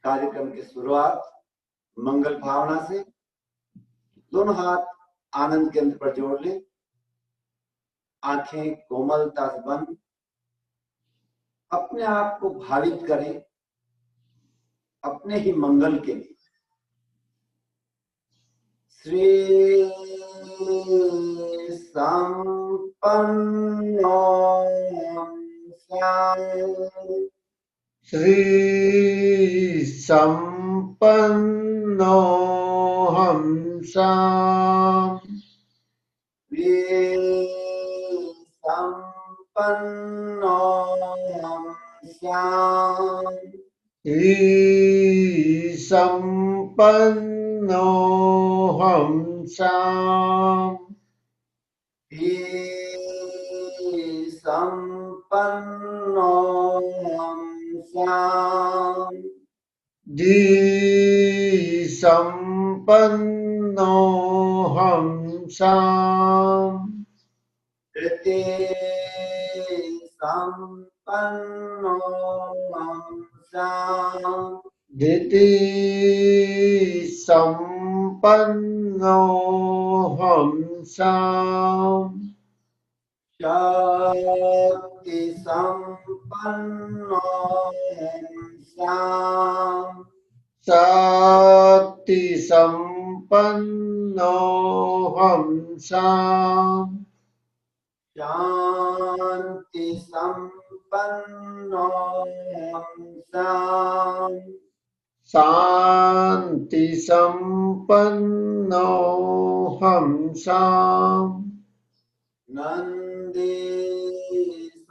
कार्यक्रम की शुरुआत मंगल भावना से। दोनों हाथ आनंद केंद्र पर जोड़ लें, आंखें कोमलता से बंद। अपने आप को भावित करें अपने ही मंगल के लिए। श्री संपन्नो श्री संपन्नो हंसाम श्री संपन्नो हंसाम श्री संपन्नो हंसाम श्री संपन्नो हंसाम धी संपन्नो हंसाम ऋते संपन्नो हंसाम दिति संपन्नो हंसाम शक्ति संपन्नो हंसाम शक्ति संपन्नो हंसाम शांति संपन्नो हंसाम शांति संपन्नो हंसाम नंदी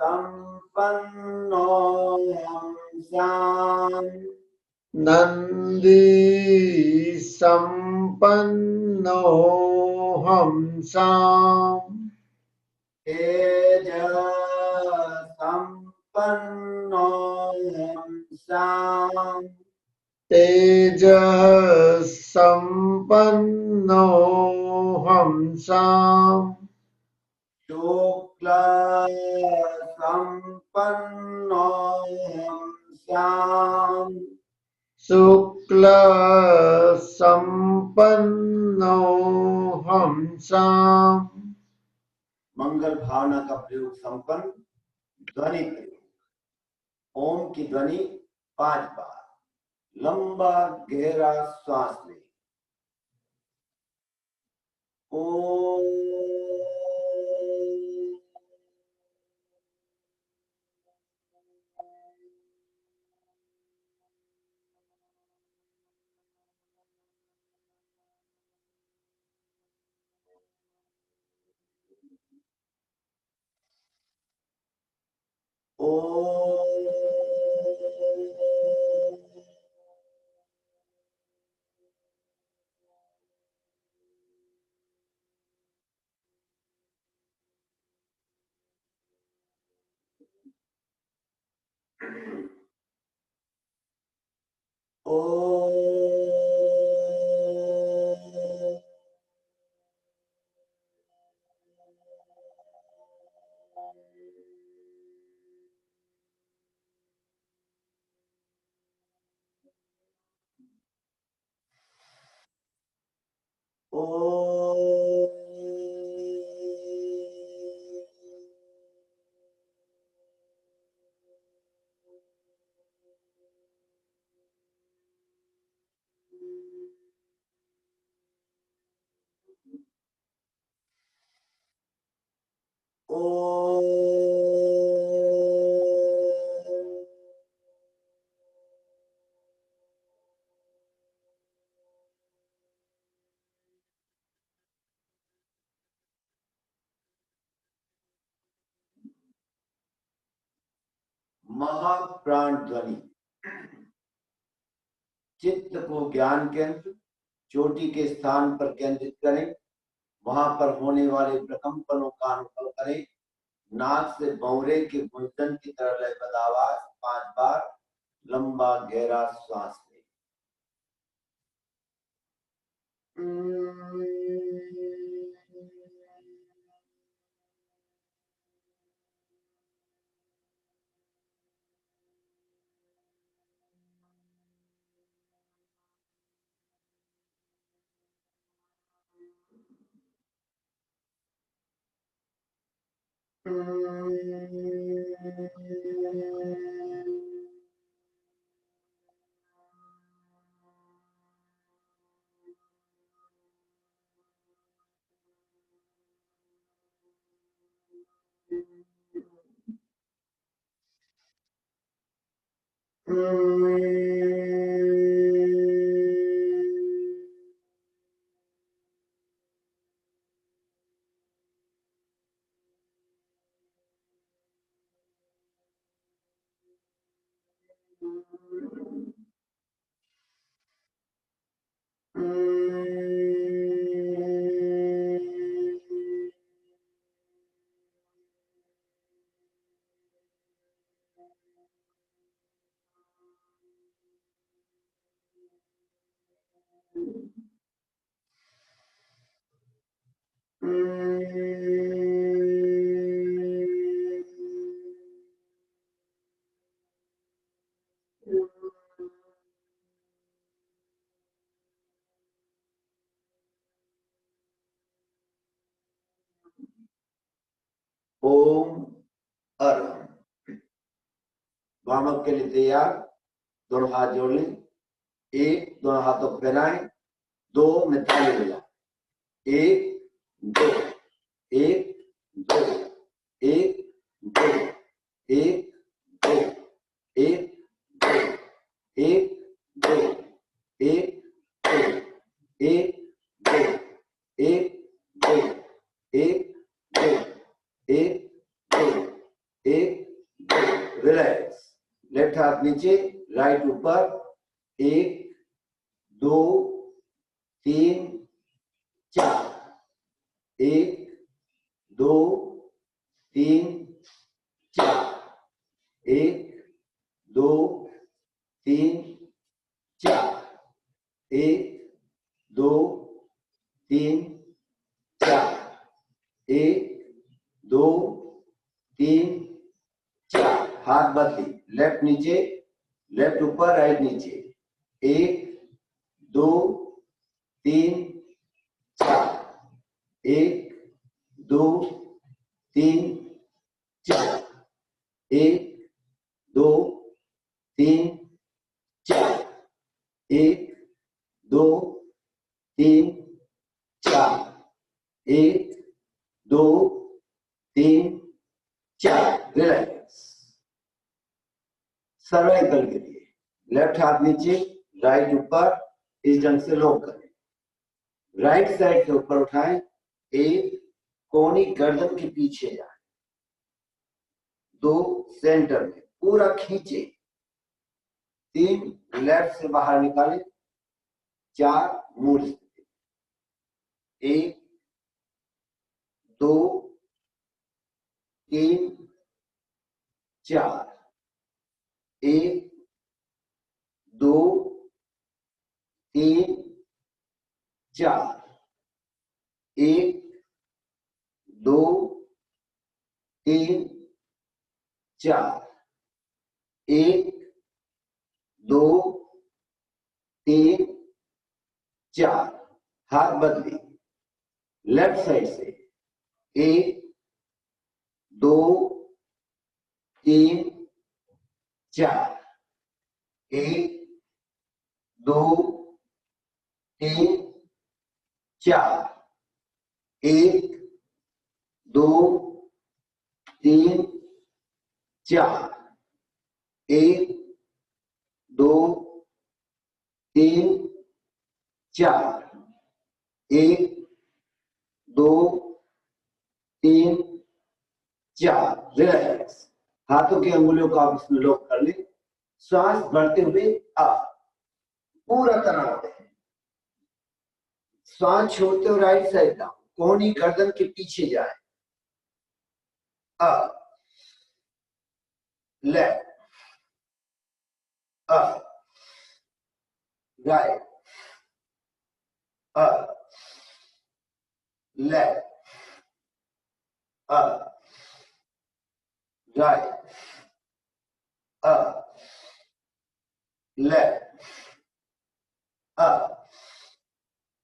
संपन्नो हंसाम नंदी संपन्नो हंसाम तेज संपन्नो हंसाम तेज संपन्नो हंसाम शुक्ल संपन्नो हंसाम शुक्ल संपन्नो हंसाम मंगल भावना का प्रयोग संपन्न। ध्वनि प्रयोग। ओम की ध्वनि 5 बार। लंबा गहरा श्वास लें। ओम। महाप्राण ध्वनि। चित्त को ज्ञान केंद्र चोटी के स्थान पर केंद्रित करें। वहां पर होने वाले प्रकंपनों का अनुभव करें। नाक से भंवरे के गुंजन की तरह लयबद्ध आवाज 5 बार। लंबा गहरा श्वास लें। ओम अरहम। वार्म अप के लिए तैयार। दोनों हाथ जोड़ लें। एक, दोनों हाथों को फैलाएं। दो में ताली बजाएं। एक दो, एक दो, एक दो, एक दो, एक दो, एक दो, एक दो, एक दो, एक दो, एक दो, एक दो, एक दो। रिलैक्स। लेफ्ट हाथ नीचे, राइट ऊपर। एक दो तीन चार। एक दो तीन चार। एक दो तीन चार। एक दो तीन चार। एक दो तीन चार। हाथ बदली। लेफ्ट नीचे, लेफ्ट ऊपर, राइट नीचे। एक दो तीन चार। एक दो तीन चार। एक दो तीन चार। एक दो तीन चार। एक दो तीन चार। रिलैक्स। सर्वाइकल के लिए लेफ्ट हाथ नीचे, राइट ऊपर, इस ढंग से लॉक करें। राइट साइड से ऊपर उठाएं। एक कोनी गर्दन के पीछे जाए। दो सेंटर में पूरा खींचे। तीन लेफ्ट से बाहर निकाले। चार मूल स्थिति। एक दो तीन चार। एक दो तीन चार। एक दो तीन चार। एक दो तीन चार। हाथ बदली। लेफ्ट साइड से एक दो तीन चार। एक दो तीन चार। एक दो तीन चार। एक दो तीन चार। एक दो तीन चार। रिलैक्स। हाथों की अंगुलियों को आप इसमें लॉक कर लें। श्वास बढ़ते हुए अप। पूरा तनाव दें। श्वास छोड़ते हुए राइट साइड डाउन। कोहनी गर्दन के पीछे जाए। Up left, up right, up left, up right, up left, up.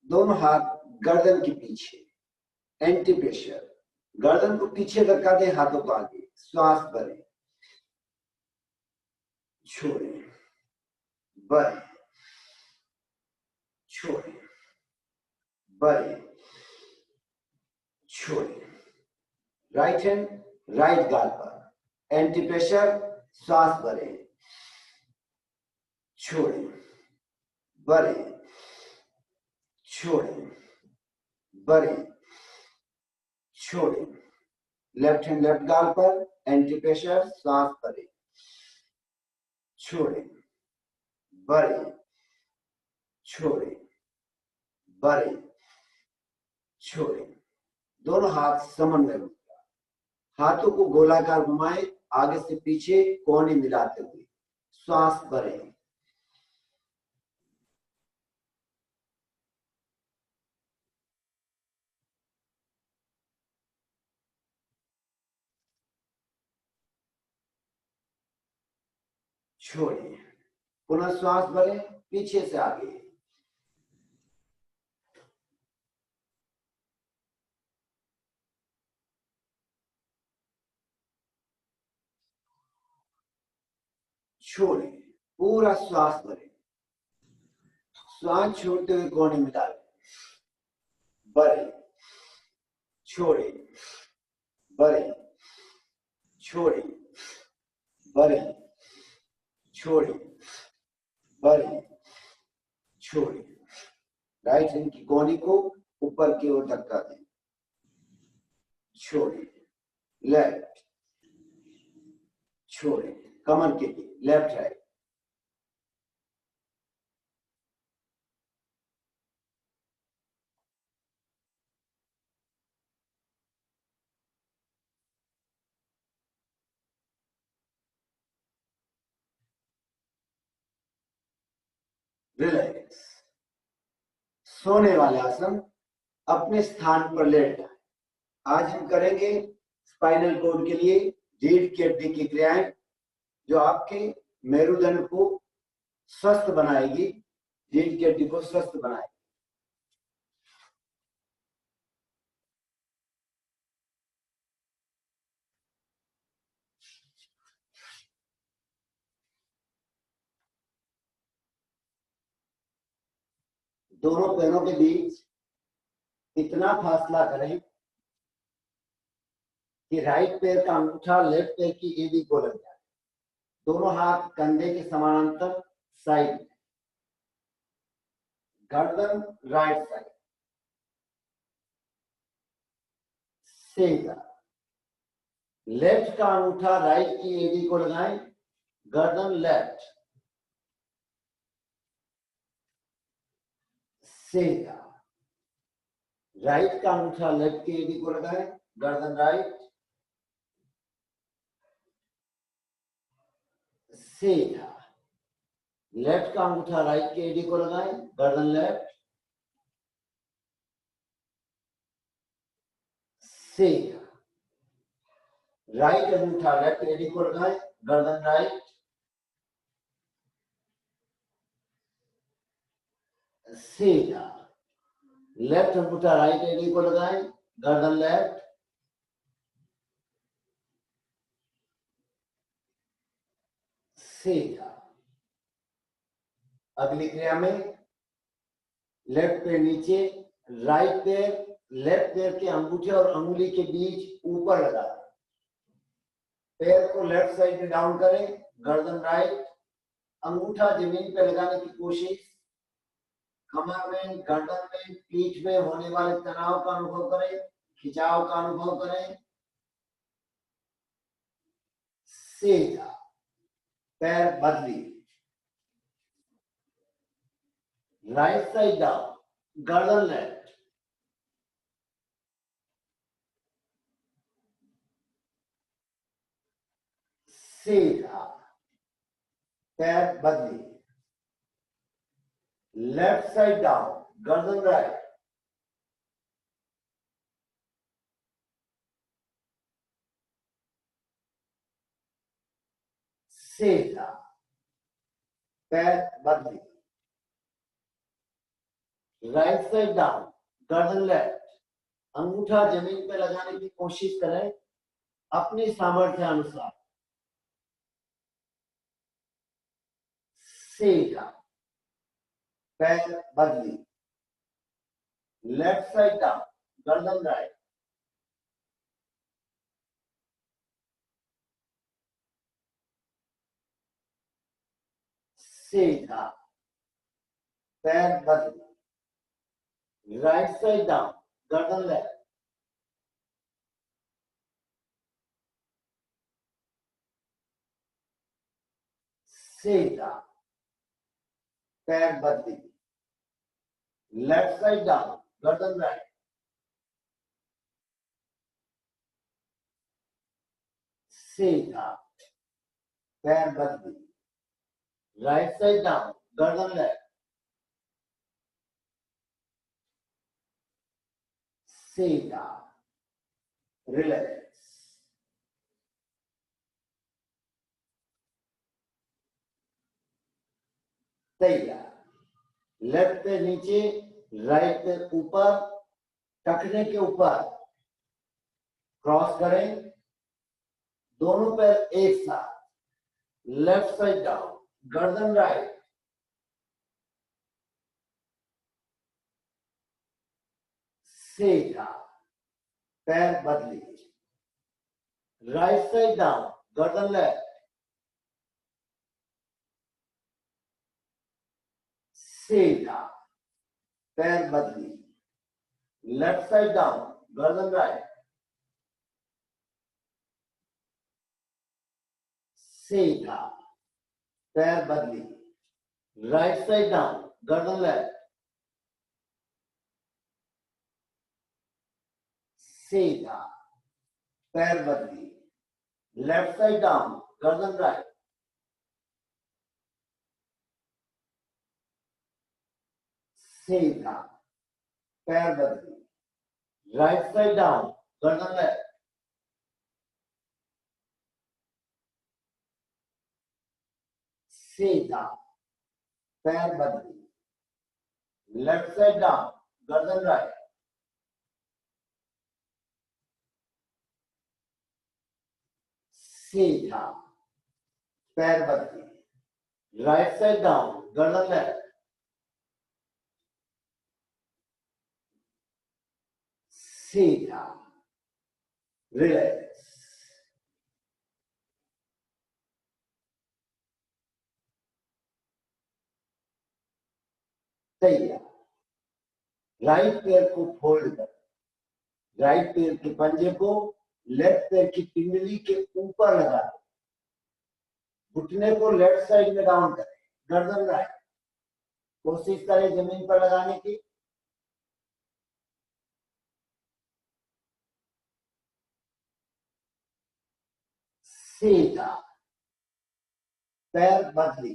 दोनों हाथ गर्दन के पीछे, एंटी प्रेशर। गर्दन को पीछे धक्का दें, हाथों को आगे, श्वास भरें, छोड़ें, भरें, छोड़ें, भरें, छोड़ें। राइट हैंड राइट गाल पर, एंटी प्रेशर, श्वास भरें, छोड़ें, भरें, छोड़ें, भरें, छोड़ें। लेफ्ट हैंड लेफ्ट गाल पर, एंटी प्रेशर, सांस भरें, छोड़ें, भरें, छोड़ें, भरें, छोड़ें। दोनों हाथ समन्वय में, हाथों को गोलाकार घुमाएं, आगे से पीछे कोहनी मिलाते हुए, सांस भरें, छोड़ें, पुनः श्वास भरें, पीछे से आगे, छोड़ें, पूरा श्वास भरें, श्वास छोड़ते हुए कोहनी मिला लें, भरें, छोड़ें, भरें, छोड़ें, भरें, छोड़ें, भरें, छोड़ें। राइट हैंड की कोहनी को ऊपर की ओर धक्का दें, छोड़ें, लेफ्ट, छोड़ें, कमर के लिए लेफ्ट राइट, रिलैक्स। सोने वाले आसन, अपने स्थान पर लेट जाएं। आज हम करेंगे स्पाइनल कोड के लिए रीढ़ की हड्डी की क्रियाएं, जो आपके मेरुदंड को स्वस्थ बनाएगी, रीढ़ की हड्डी को स्वस्थ बनाएगी। दोनों पैरों के बीच इतना फासला करें कि राइट पैर का अंगूठा लेफ्ट पैर की एड़ी को लग जाए। दोनों हाथ कंधे के समानांतर साइड में, गर्दन राइट साइड, सीधा। लेफ्ट का अंगूठा राइट की एड़ी को लगाएं, गर्दन लेफ्ट, सीधा। राइट का अंगूठा लेफ्ट की एड़ी को लगाएं, गर्दन राइट, सीधा। लेफ्ट का अंगूठा राइट की एड़ी को लगाएं, गर्दन लेफ्ट, सीधा। राइट अंगूठा लेफ्ट एड़ी को लगाएं, गर्दन राइट, सीधा। लेफ्ट अंगूठा राइट एड़ी को लगाएं, गर्दन लेफ्ट, सीधा। अगली क्रिया में लेफ्ट पैर नीचे, राइट पैर लेफ्ट पैर के अंगूठे और अंगुली के बीच ऊपर लगा, पैर को लेफ्ट साइड में डाउन करें, गर्दन राइट, अंगूठा जमीन पर लगाने की कोशिश। कमर में, गर्दन में, पीठ में होने वाले तनाव का अनुभव करें, खिंचाव का अनुभव करें, सीधा। पैर बदली, राइट साइड डाउन, गर्दन लेफ्ट, सीधा। पैर बदली, लेफ्ट साइड डाउन, गर्दन राइट, सीधा। पैर बदली, राइट साइड डाउन, गर्दन लेफ्ट, अंगूठा जमीन पे लगाने की कोशिश करें अपनी सामर्थ्य अनुसार। सीधा, पैर बदली, लेफ्ट साइड डाउन, गर्दन राइट, सीधा, पैर बदली, राइट साइड डाउन, गर्दन लेफ्ट, सीधा, पैर बदली, लेफ्ट साइड डाउन, गर्दन राइट, सीधा, पैर बदली, राइट साइड डाउन, गर्दन लेफ्ट, सीधा, रिलैक्स, तैयार। लेफ्ट पे नीचे, राइट पे ऊपर, टखने के ऊपर क्रॉस करें, दोनों पैर एक साथ, लेफ्ट साइड डाउन, गर्दन राइट, सीधा, पैर बदली, राइट साइड डाउन, गर्दन लेफ्ट, सीधा, पैर बदली, लेफ्ट साइड डाउन, गर्दन राइट, सीधा, पैर बदली, राइट साइड डाउन, गर्दन लेफ्ट, सीधा, पैर बदली, लेफ्ट साइड डाउन, गर्दन राइट, सीधा, पैर बदली, राइट साइड डाउन, गर्दन लेफ्ट, सीधा, पैर बदली, लेफ्ट साइड डाउन, गर्दन राइट, सीधा, पैर बदली, राइट साइड डाउन, गर्दन लेफ्ट, सीधा, रिलैक्स, तैयार। राइट पैर को फोल्ड कर, राइट पैर के पंजे को लेफ्ट पैर की पिंडली के ऊपर लगा दो, घुटने को लेफ्ट साइड में डाउन करें, गर्दन राइट, कोशिश करें जमीन पर लगाने की, सीधा, पैर बदली,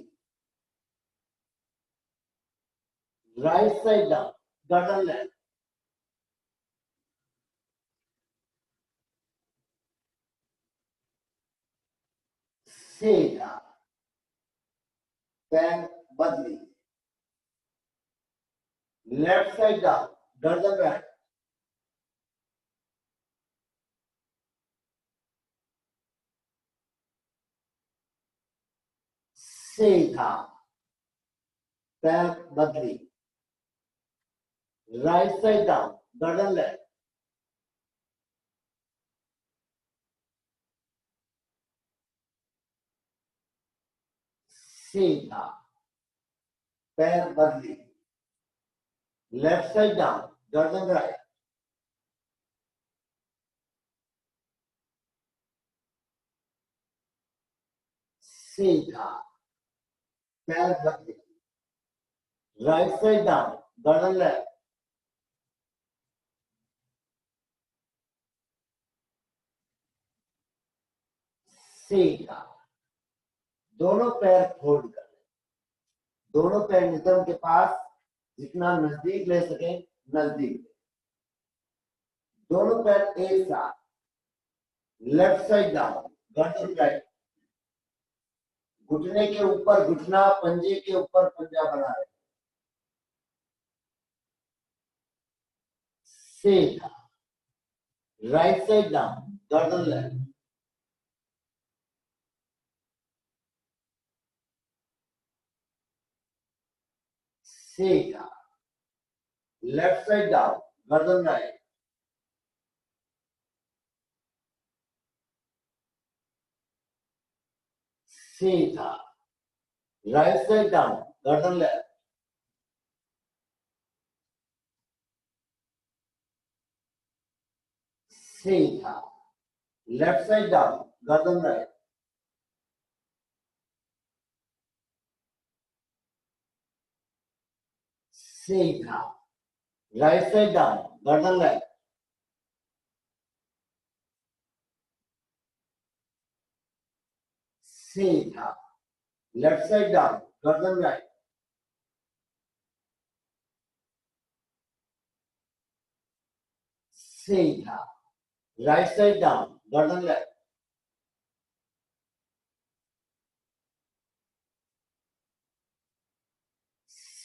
राइट साइड डाउन, गर्दन लेफ्ट, सीधा, पैर बदली, लेफ्ट साइड डाउन, गर्दन राइट, सीधा, पैर बदली, राइट साइड डाउन, गर्दन लेफ्ट, सीधा, पैर बदली, लेफ्ट साइड डाउन, गर्दन राइट, सीधा, पैर बदली, राइट साइड डाउन, गर्दन लेफ्ट, सीधा, दोनों पैर फोल्ड कर, दोनों पैर नितंब के पास, जितना नजदीक ले सके नजदीक, दोनों पैर एक साथ, लेफ्ट साइड डाउन, गर्दन राइट, घुटने के ऊपर घुटना, पंजे के ऊपर पंजा बना रहे, सीधा, राइट साइड डाउन, गर्दन लेफ्ट, सीधा, लेफ्ट साइड डाउन, गर्दन राइट, सीधा, राइट साइड डाउन, गर्दन लेफ्ट, सीधा, लेफ्ट साइड डाउन, गर्दन राइट, सीधा, राइट साइड डाउन, गर्दन लेफ्ट, सीधा, लेफ्ट साइड डाउन, गर्दन राइट, सीधा, राइट साइड डाउन, गर्दन लेफ्ट,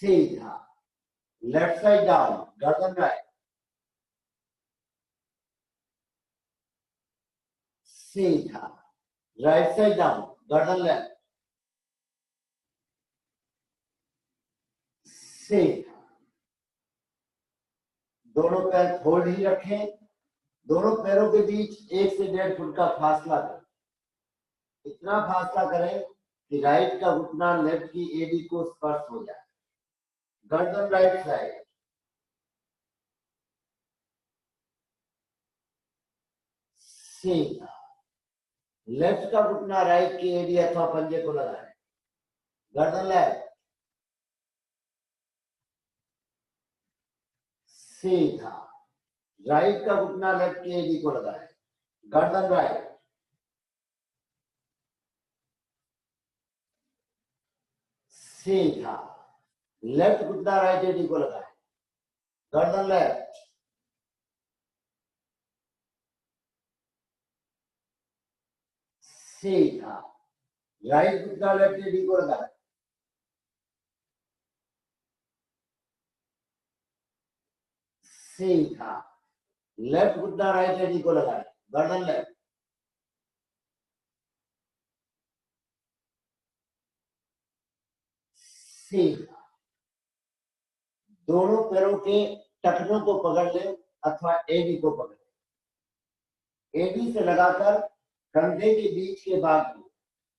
सीधा, लेफ्ट साइड डाउन, गर्दन राइट, सीधा, राइट साइड डाउन, गर्दन लेफ्ट, सीधा, दोनों पैर फोल्ड ही रखें, दोनों पैरों के बीच 1 से 1.5 फुट का फासला करें, इतना फासला करें कि राइट का घुटना लेफ्ट की एडी को स्पर्श हो जाए, गर्दन राइट साइड, सीधा, लेफ्ट का घुटना राइट की एडी अथवा पंजे को लगाए, गर्दन लेफ्ट, सीधा, राइट का घुटना लेफ्ट की एडी को लगाए, गर्दन राइट, सीधा, लेफ्ट घुटना राइट एडी को लगाए, गर्दन लेफ्ट, सीधा, राइट घुटना लेफ्ट एडी को लगाए, सीधा, लेफ्ट घुटना राइट एडी को लगाए, गर्दन लेफ्ट, सीधा, दोनों पैरों के टखनों को पकड़ ले अथवा एडी को पकड़ ले, एडी से लगाकर कंधे के बीच के भाग को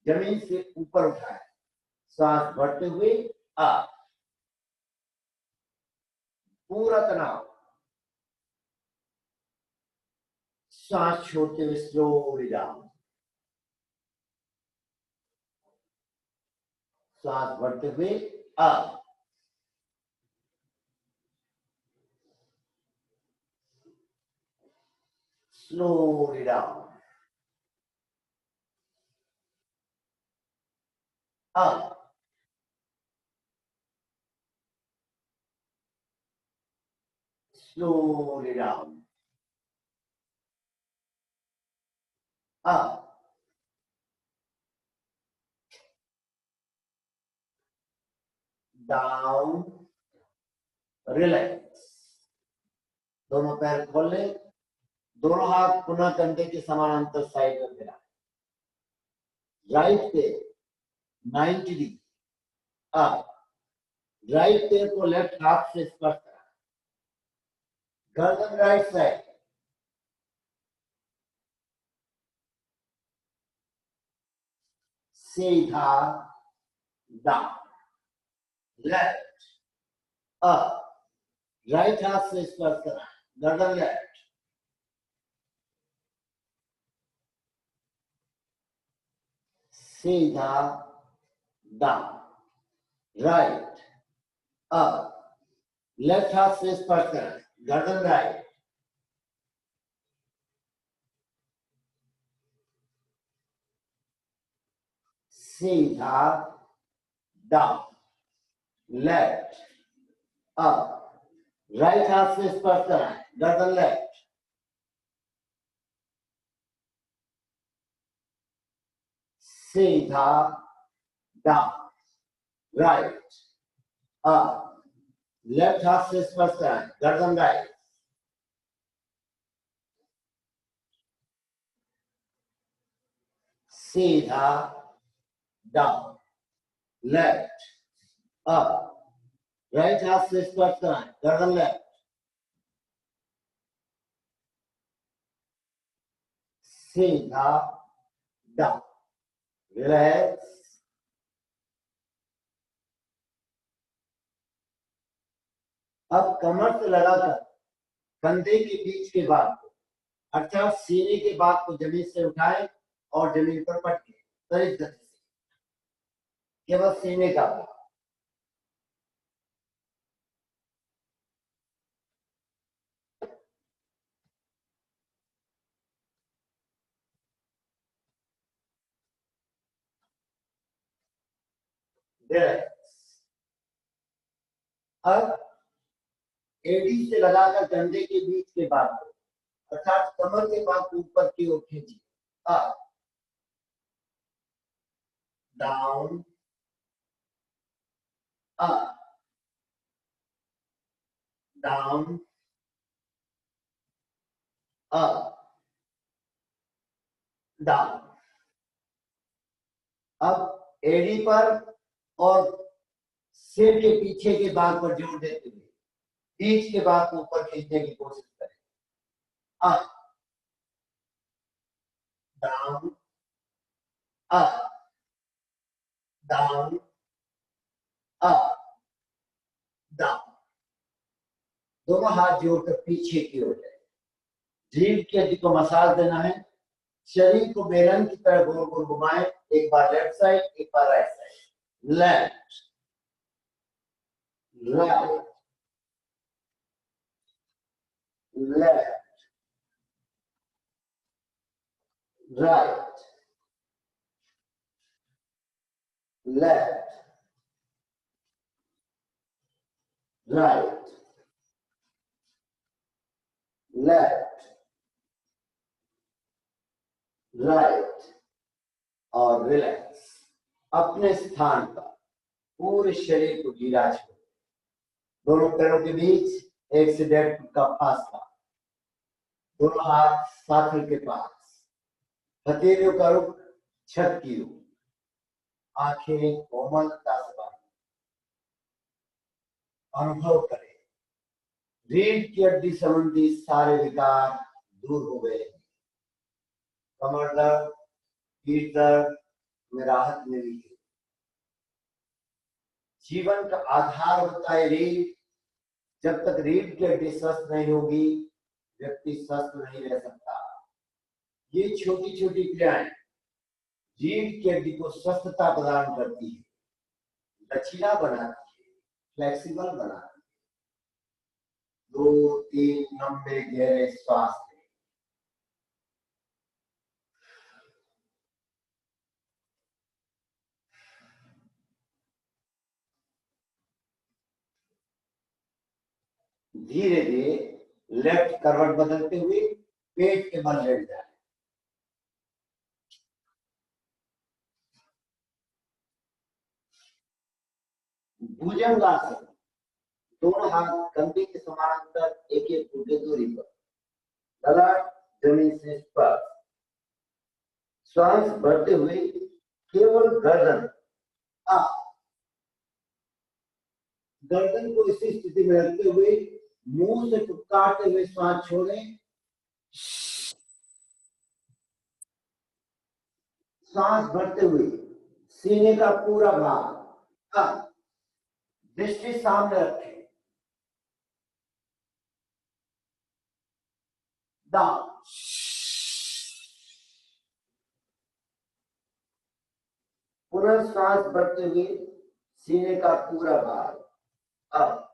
जमीन से ऊपर उठाए, सांस भरते हुए अप, पूरा तनाव, सांस छोड़ते हुए स्लोली डाउन, सांस भरते हुए up, slowly down, up, slowly down, up, down, relax, दोनों पैर खोल ले, दोनों हाथ पुनः कंधे के समानांतर साइड में फिरा, राइट पे 90 डिग्री अप, राइट पैर को लेफ्ट हाथ से स्पर्श करा, गर्दन राइट साइड, सीधा डाउन, लेफ्ट अप, राइट हाथ से स्पर्श करा, गर्दन लेफ्ट, सीधा डाउन, राइट अप, लेफ्ट हाथ से स्पर्श करें, गर्दन राइट, सीधा डाउन, लेफ्ट अप, राइट हाथ से स्पर्श करें, गर्दन लेफ्ट, सीधा डाउन, राइट अप, लेफ्ट हाथ से स्पर्श करें, गर्दन राइट, सीधा, डाउन, लेफ्ट, अप, राइट हाथ से स्टार्ट कराएं, गर्दन लेफ्ट, सीधा, डाउन, रिलैक्स, अब कमर से लगाकर कंधे के बीच के भाग को अर्थात सीने के भाग को जमीन से उठाएं और जमीन पर पटके त्वरित गति से, केवल सीने का भाग, अब एडी से लगाकर कंधे के बीच के भाग को अर्थात कमर के भाग को ऊपर की ओर खींचिए, up, down, up, down, up, down. अब एडी पर और सिर के पीछे के भाग पर जोर देते हुए बीच के भाग को ऊपर खींचने की कोशिश करें, up, down, up, down, up, down. दोनों हाथ जोड़कर पीछे की ओर जाए, रीढ़ की हड्डी को मसाज देना है, शरीर को बेलन की तरह गोल गोल घुमाएं, एक बार लेफ्ट साइड, एक बार right side, left, right, left, right, left, right, left, right और रिलैक्स। अपने स्थान पर पूरे शरीर को ढीला छोड़, दोनों पैरों के बीच 1 से 1.5 फुट का फासला, दोनों हाथ साथी के पास, हथेलियों का रुख छत की ओर, आंखें कोमलता से बंद, अनुभव करें रीढ़ की हड्डी संबंधी सारे विकार दूर हो गए, कमर दर्द, पीठ दर्द में राहत मिली है। जीवन का आधार होता है रीढ़, जब तक रीढ़ की हड्डी स्वस्थ नहीं होगी व्यक्ति स्वस्थ नहीं रह सकता। ये छोटी छोटी क्रियाएं रीढ़ की हड्डी को स्वस्थता प्रदान करती है, लचीला बनाती है, फ्लेक्सिबल बनाती है। 2-3 लंबे गहरे श्वास लें। धीरे धीरे लेफ्ट करवट बदलते हुए पेट के बल लेट जाए, भुजंगासन, दोनों हाथ कंधे के समानांतर एक एक फुट की दूरी पर, गला जमीन से स्पर्श, श्वास भरते हुए केवल गर्दन अप, गर्दन को इसी स्थिति में रखते हुए मुंह से फुटकारते हुए श्वास छोड़ें, सांस भरते हुए सीने का पूरा भाग अप, दृष्टि सामने रखें, डाउन, पुनः सांस भरते हुए सीने का पूरा भाग अप,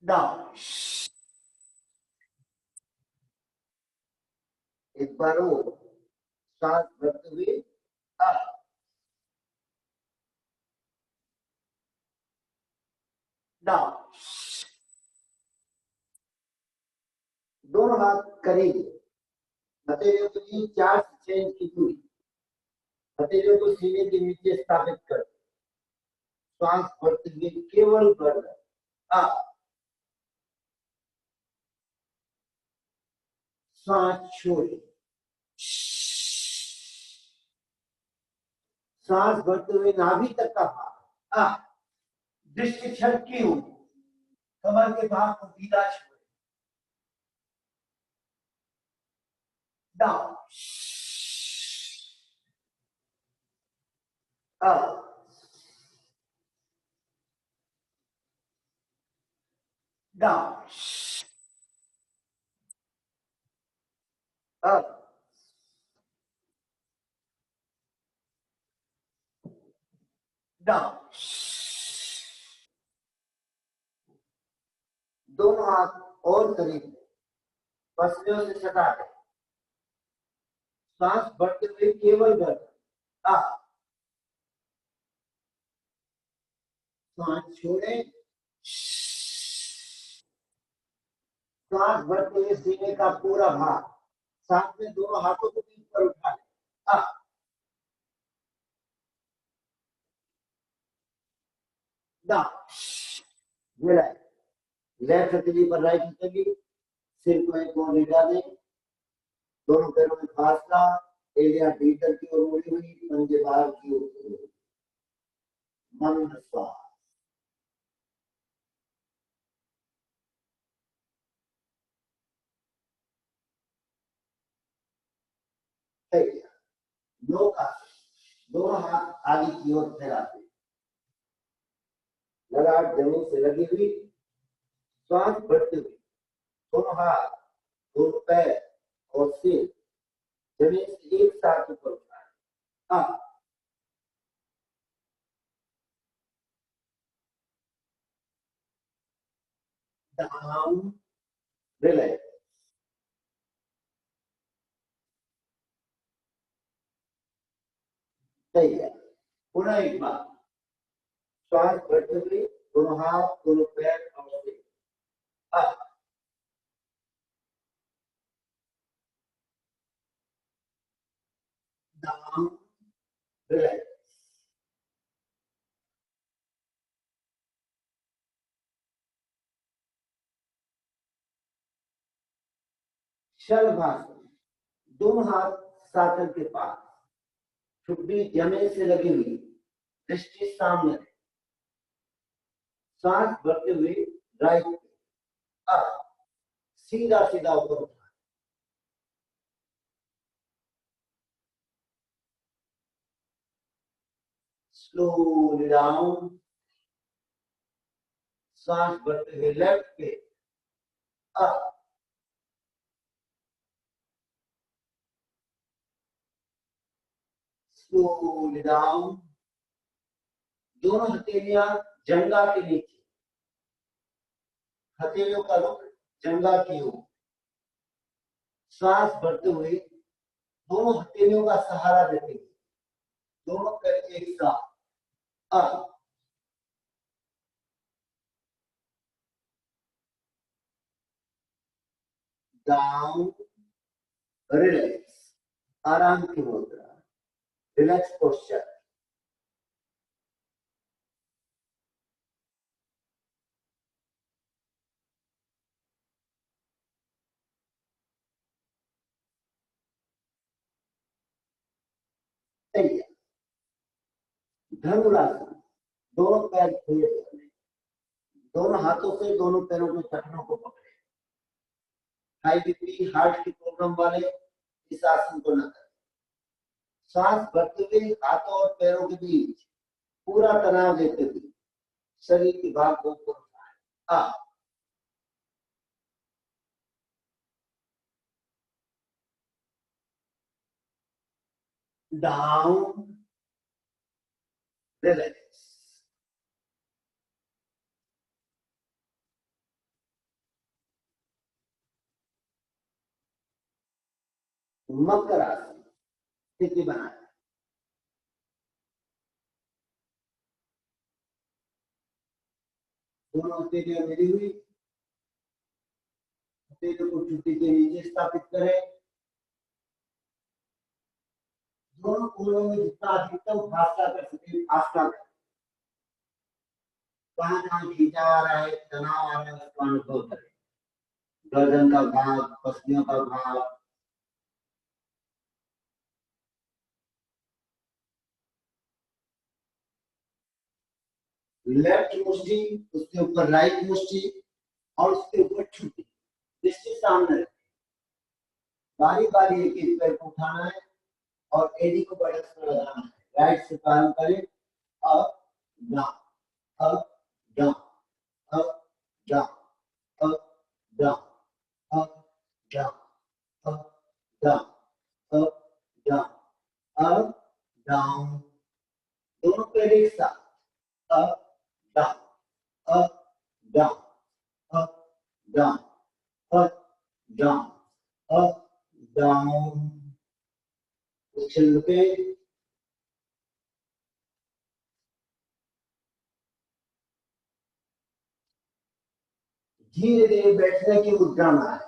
डाउन। एक बार वो सांस भरते हुए अप, डाउन। दोनों हाथ करीब, हथेलियों के बीच 4 से 6 इंच की दूरी, हथेलियों को सीने के नीचे स्थापित कर श्वास भरते हुए केवल गर्दन अप, सांस छोड़े, सांस भरते हुए नाभि तक का भाग, दृष्टि छटकी हुई, कमर के भाग को सीधा छोड़े, down, up, down, up, down. दोनों हाथ और करीब पसलियों से सटा दें, सांस भरते हुए केवल गर्दन, सांस छोड़े, सांस भरते हुए सीने का पूरा भाग, साथ में दोनों हाथों को पीठ पर उठा लें, डाउन, लेफ्ट हथेली पर राइट हथेली, सिर को एक और हिला दें, दोनों पैरों में फासला, एलिया भीतर की ओर मुड़ी हुई, पंजे बाहर की ओर, मंद श्वास, नौका, दोनों हाथ आगे की ओर फैलाते, लगातार जमीन से लगी हुई, सांस भरते हुए दोनों हाथ, दोनों पैर और सिर जमीन से एक साथ ऊपर उठाए, डाउन, रिलैक्स, सही है। पुनः एक बार श्वास भरते हुए दोनों हाथ, दोनों पैर और सिर, डाउन, रिलैक्स, शलभासन, दोनों हाथ साकर के पास, ठुड्डी जमीन से लगी हुई, दृष्टि सामने, सांस भरते हुए राइट, सीधा सीधा ऊपर उठा, स्लोली डाउन, सांस भरते हुए लेफ्ट पे, स्लोली डाउन, दोनों हथेलियां जंगा के नीचे, हथेलियों का रुख जंगा की ओर, सांस भरते हुए दोनों हथेलियों का सहारा देते हुए दोनों पैर एक साथ, डाउन, रिलैक्स, आराम की मुद्रा, रिलैक्स पोस्चर, धनुरासन, दोनों पैर खोले करने, दोनों हाथों से दोनों पैरों के टखनों को पकड़े, हाई बीपी हार्ट की प्रॉब्लम वाले इस आसन को न करें, सांस भरते हुए हाथों और पैरों के बीच पूरा तनाव देते हुए शरीर के भाग को ऊपर उठाएं, डाउन, रिलैक्स, मकर आसन, स्थिति बनाए, दोनों हथेलियां मिली हुई, हथेलियों को छुट्टी के नीचे स्थापित करें, दोनों कोनों में जितना अधिकतम फासला कर सके फासला करें, कहाँ कहाँ खींचा आ रहा है, तनाव आ रहा है, उसका अनुभव करें, गर्दन का भाग, पसलियों का भाग, लेफ्ट मुष्टि, उसके ऊपर राइट मुष्टि और उसके ऊपर छुट्टी, दृष्टि सामने रखें। बारी बारी एक एक पैर को उठाना है और एडी को बटक्स पर लगाना है। राइट से प्रारंभ करें, up down, up down, up down, up down, up down, up down, up down, up down. दोनों पैर एक साथ, up down, up down, up down, up down, up down. Position पे धीरे धीरे बैठने की मुद्रा में आए।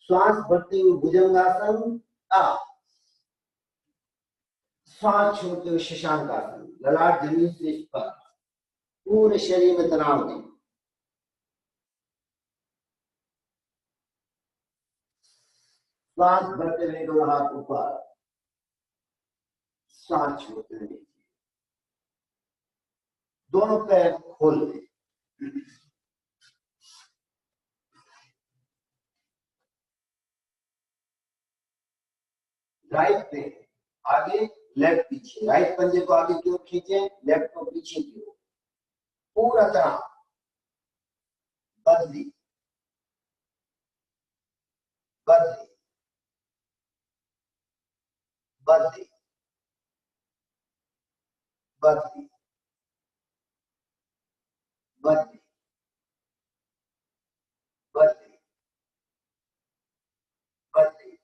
श्वास भरते हुए भुजंगासन, श्वास छोड़ते हुए शशांकासन। ललाट जमीन से स्पर्श, पूरे शरीर में तनाव दें। श्वास भरते हुए दोनों हाथ ऊपर, श्वास छोड़ते हुए नीचे। दोनों पैर खोल दें। राइट पे आगे, लेफ्ट पीछे। राइट पंजे को आगे की ओर खींचे, लेफ्ट को पीछे की ओर। पूरा तरह बदली बदली बदली बदली बदली बदली बदली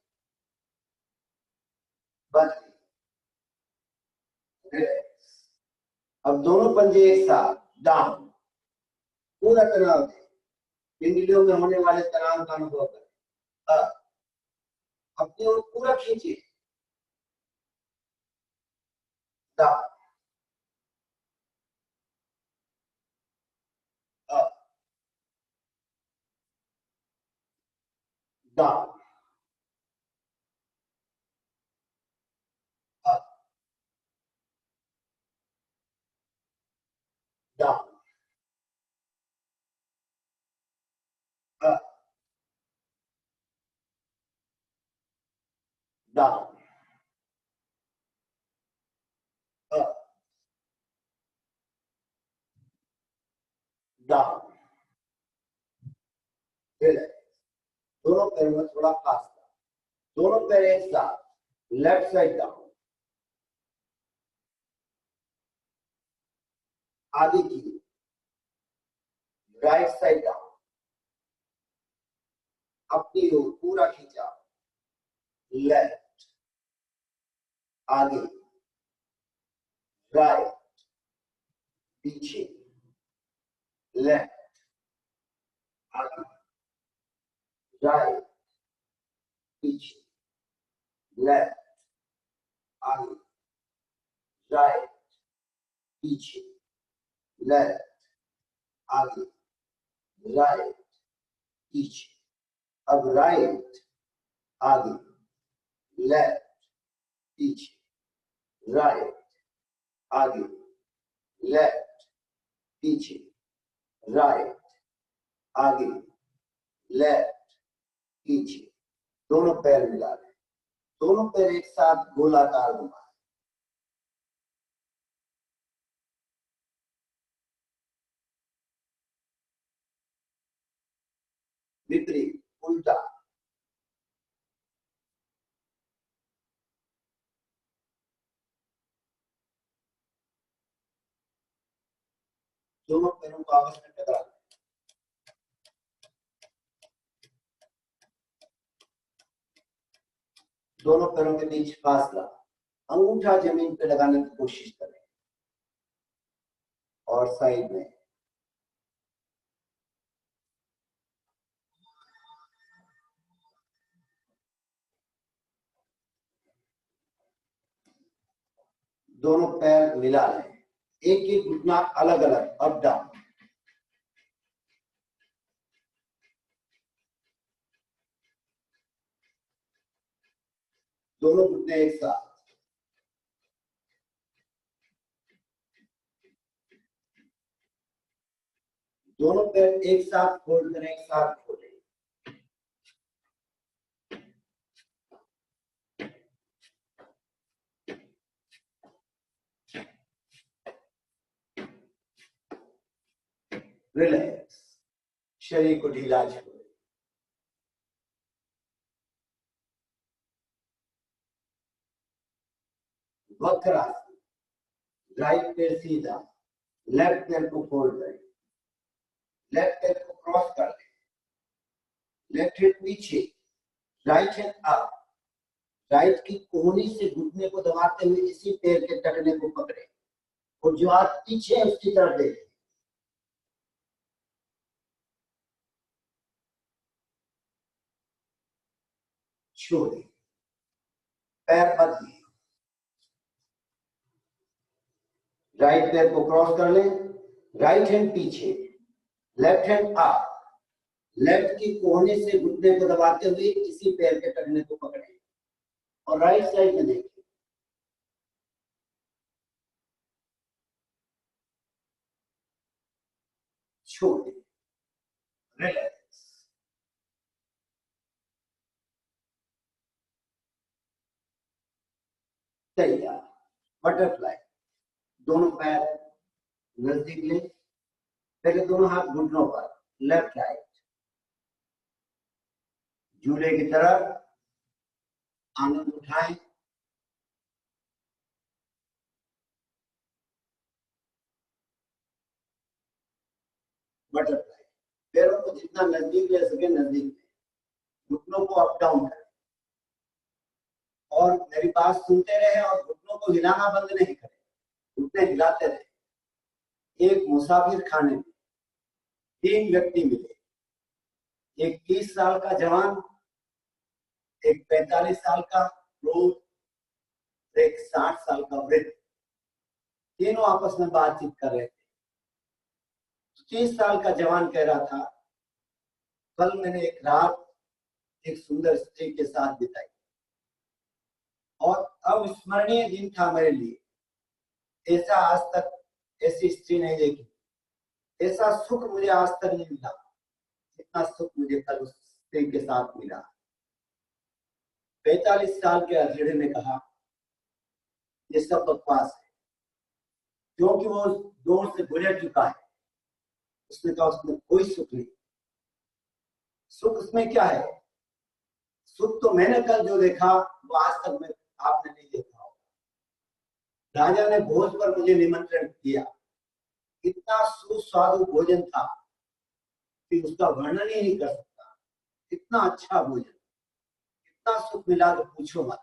बदली। अब दोनों पंजे एक साथ, डाउन। पूरा तनाव दें, पिंडलियों में होने वाले तनाव का अनुभव करें। अपनी ओर पूरा खींचिए, down, up, down, up, down, up, down, up, down. दोनों पैरों में थोड़ा फास्ट, दोनों पैर एक साथ, लेफ्ट साइड डाउन, आगे की राइट साइड डाउन, अपनी ओर पूरा खींचा, लेफ्ट, आगे, राइट, पीछे, लेफ्ट, आगे, राइट, पीछे, लेफ्ट, आगे, राइट, पीछे, लेफ्ट, आगे, राइट, पीछे। अब राइट, आगे, लेफ्ट, पीछे, राइट, आगे, लेफ्ट, पीछे, राइट, आगे, लेफ्ट, पीछे। दोनों पैर मिला लें, दोनों पैर एक साथ गोलाकार घुमाएं। विपरीत, उल्टा, दोनों पैरों को आपस में टकरा, दोनों पैरों के बीच फासला, अंगूठा जमीन पे लगाने की कोशिश करें और साइड में। दोनों पैर मिला लें, एक एक घुटना अलग अलग, अप डाउन। दोनों घुटने एक साथ, दोनों पैर एक साथ फोल्ड करें, एक साथ खोलें। रिलैक्स, शरीर को ढीला छोड़ें। वक्रासन, राइट पैर सीधा, लेफ्ट पैर को फोल्ड करें, लेफ्ट पैर को क्रॉस कर लें, लेफ्ट हैंड पीछे, राइट हैंड अप, राइट की कोहनी से घुटने को दबाते हुए इसी पैर के टखने को पकड़े और जो हाथ पीछे है उसकी तरफ देखें। छोड़े, पैर बदलिए, राइट पैर को क्रॉस कर लें, राइट हैंड पीछे, लेफ्ट हैंड अप, लेफ्ट की कोहनी से घुटने को दबाते हुए इसी पैर के टखने को पकड़े और राइट साइड में देखें। छोड़े, रिलैक्स, तैयार। बटरफ्लाई, दोनों पैर नजदीक लें, पहले दोनों हाथ घुटनों पर, लेफ्ट राइट, झूले की तरफ आनंद उठाएं, बटरफ्लाई, पैरों को जितना नजदीक ले सके नजदीक लें, घुटनों को अप डाउन करें और मेरी बात सुनते रहे और घुटनों को हिलाना बंद नहीं करें, घुटने हिलाते रहे। एक मुसाफिर खाने में 3 व्यक्ति मिले, एक 30 साल का जवान, एक 45 साल का प्रौढ़, एक 60 साल का वृद्ध। तीनों आपस में बातचीत कर रहे थे। 30 साल का जवान कह रहा था, कल मैंने एक रात एक सुंदर स्त्री के साथ बिताई और अविस्मरणीय दिन था मेरे लिए। ऐसा आज तक ऐसी स्त्री नहीं देखी, ऐसा सुख मुझे आज तक नहीं मिला जितना सुख मुझे कल उस स्त्री के साथ मिला। 45 साल के अधेड़े ने कहा, ये सब बकवास है, क्योंकि वो उस दौर से गुजर चुका है। उसने कहा, उसमें कोई सुख नहीं। सुख उसमें क्या है? सुख तो मैंने कल जो देखा वो आज तक में आपने नहीं देखा होगा। राजा ने भोज पर मुझे निमंत्रण दिया, इतना सुस्वादु भोजन था कि उसका वर्णन ही नहीं कर सकता। इतना अच्छा भोजन, इतना सुख मिला तो पूछो मत।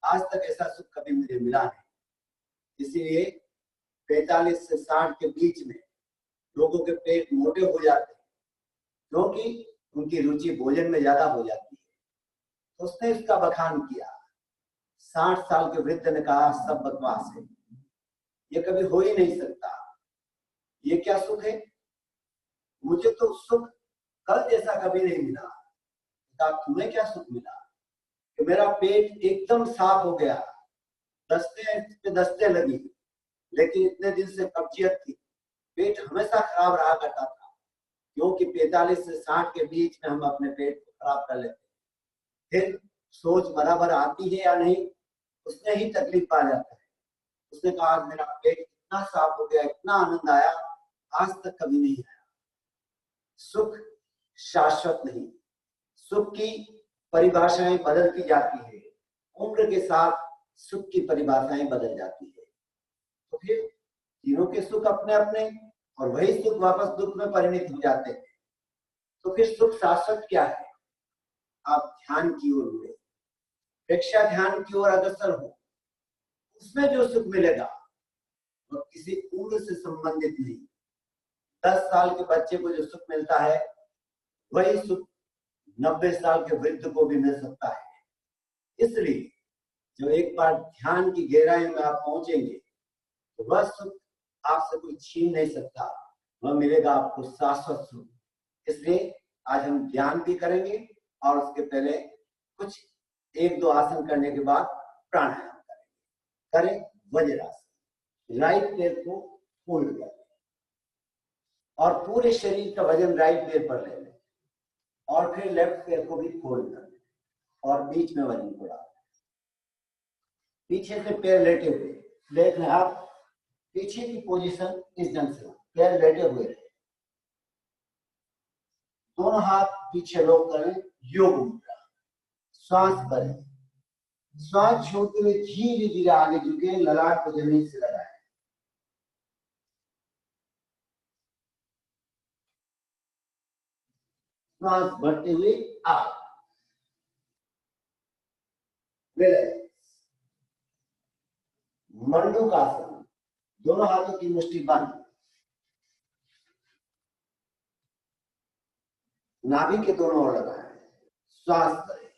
आज तक ऐसा सुख कभी मुझे मिला नहीं। इसीलिए 45 से 60 के बीच में लोगों के पेट मोटे हो जाते हैं, क्योंकि उनकी रुचि भोजन में ज्यादा हो जाती है। तो उसने इसका बखान किया। 60 साल के वृद्ध ने कहा, सब बकवास है, ये कभी हो ही नहीं सकता। ये क्या सुख है? मुझे तो सुख कल जैसा कभी नहीं मिला। तुम्हें क्या सुख मिला? कि मेरा पेट एकदम साफ हो गया, दस्ते पे दस्ते लगी, लेकिन इतने दिन से कब्जियत थी, पेट हमेशा खराब रहा करता था, क्योंकि 45 से 60 के बीच में हम अपने पेट को खराब कर लेते हैं। फिर सोच बराबर आती है या नहीं, उसमें ही तकलीफ पा जाता है। उसने कहा, आज मेरा पेट इतना साफ हो गया, इतना आनंद आया, आज तक कभी नहीं आया। सुख शाश्वत नहीं, सुख की परिभाषाएं बदलती जाती है। उम्र के साथ सुख की परिभाषाएं बदल जाती है। तो फिर तीनों के सुख अपने अपने, और वही सुख वापस दुख में परिणित हो जाते हैं। तो फिर सुख शाश्वत क्या है? आप ध्यान की ओर मुड़े, प्रेक्षा ध्यान की ओर अग्रसर हो। उसमें जो सुख मिलेगा वो किसी उम्र से संबंधित नहीं। 10 साल के बच्चे को जो सुख मिलता है वही सुख 90 साल के वृद्ध को भी मिल सकता है। इसलिए जो एक बार ध्यान की गहराई में आप पहुंचेंगे तो वह सुख आपसे कोई छीन नहीं सकता, वह मिलेगा आपको शाश्वत सुख। इसलिए आज हम ध्यान भी करेंगे और उसके पहले कुछ 1-2 आसन करने के बाद प्राणायाम करें। वज्रासन, राइट पैर को फोल्ड करें और पूरे शरीर का वजन राइट पैर पर ले लें और फिर लेफ्ट पैर को भी फोल्ड कर लें और बीच में वजन को डालें। पीछे से पैर लेटे हुए देख रहे आप, पीछे की पोजीशन इस ढंग से, पैर लेटे हुए रहे, दोनों हाथ पीछे लोग करें, योग मुद्रा। श्वास भरें, श्वास छोड़ते हुए धीरे धीरे आगे झुके, ललाट को जमीन से लगाएं। श्वास भरते हुए आप, मंडूकासन, दोनों हाथों की मुट्ठी बंद, नाभि के दोनों ओर लगाएं। श्वास करें,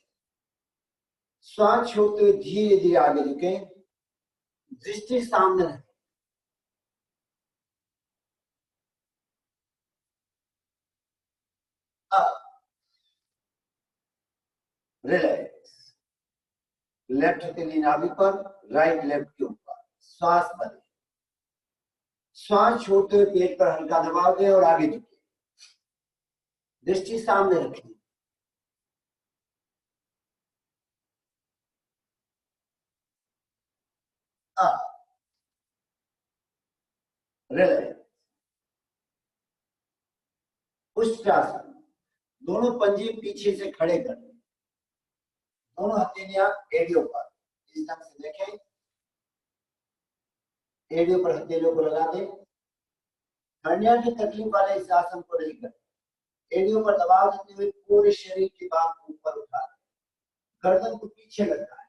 श्वास छोड़ते हुए धीरे धीरे आगे झुके, दृष्टि सामने रखें। रिलैक्स, लेफ्ट हथेली नाभि पर, राइट लेफ्ट के ऊपर। श्वास भरें, श्वास छोड़ते हुए पेट पर हल्का दबाव दें और आगे झुके, दृष्टि सामने रखें। रिलैक्स, उष्ट्रासन, दोनों पंजे पीछे से खड़े कर, दोनों हथेलियां एड़ियों पर, इस ढंग से देखें, एड़ियों पर हथेलियों को लगा दें। हड्डियां की तकलीफ वाले इस आसन को नहीं करें। एड़ियों पर दबाव देते हुए पूरे शरीर की बात को ऊपर उठा दें, गर्दन को पीछे लगाएं।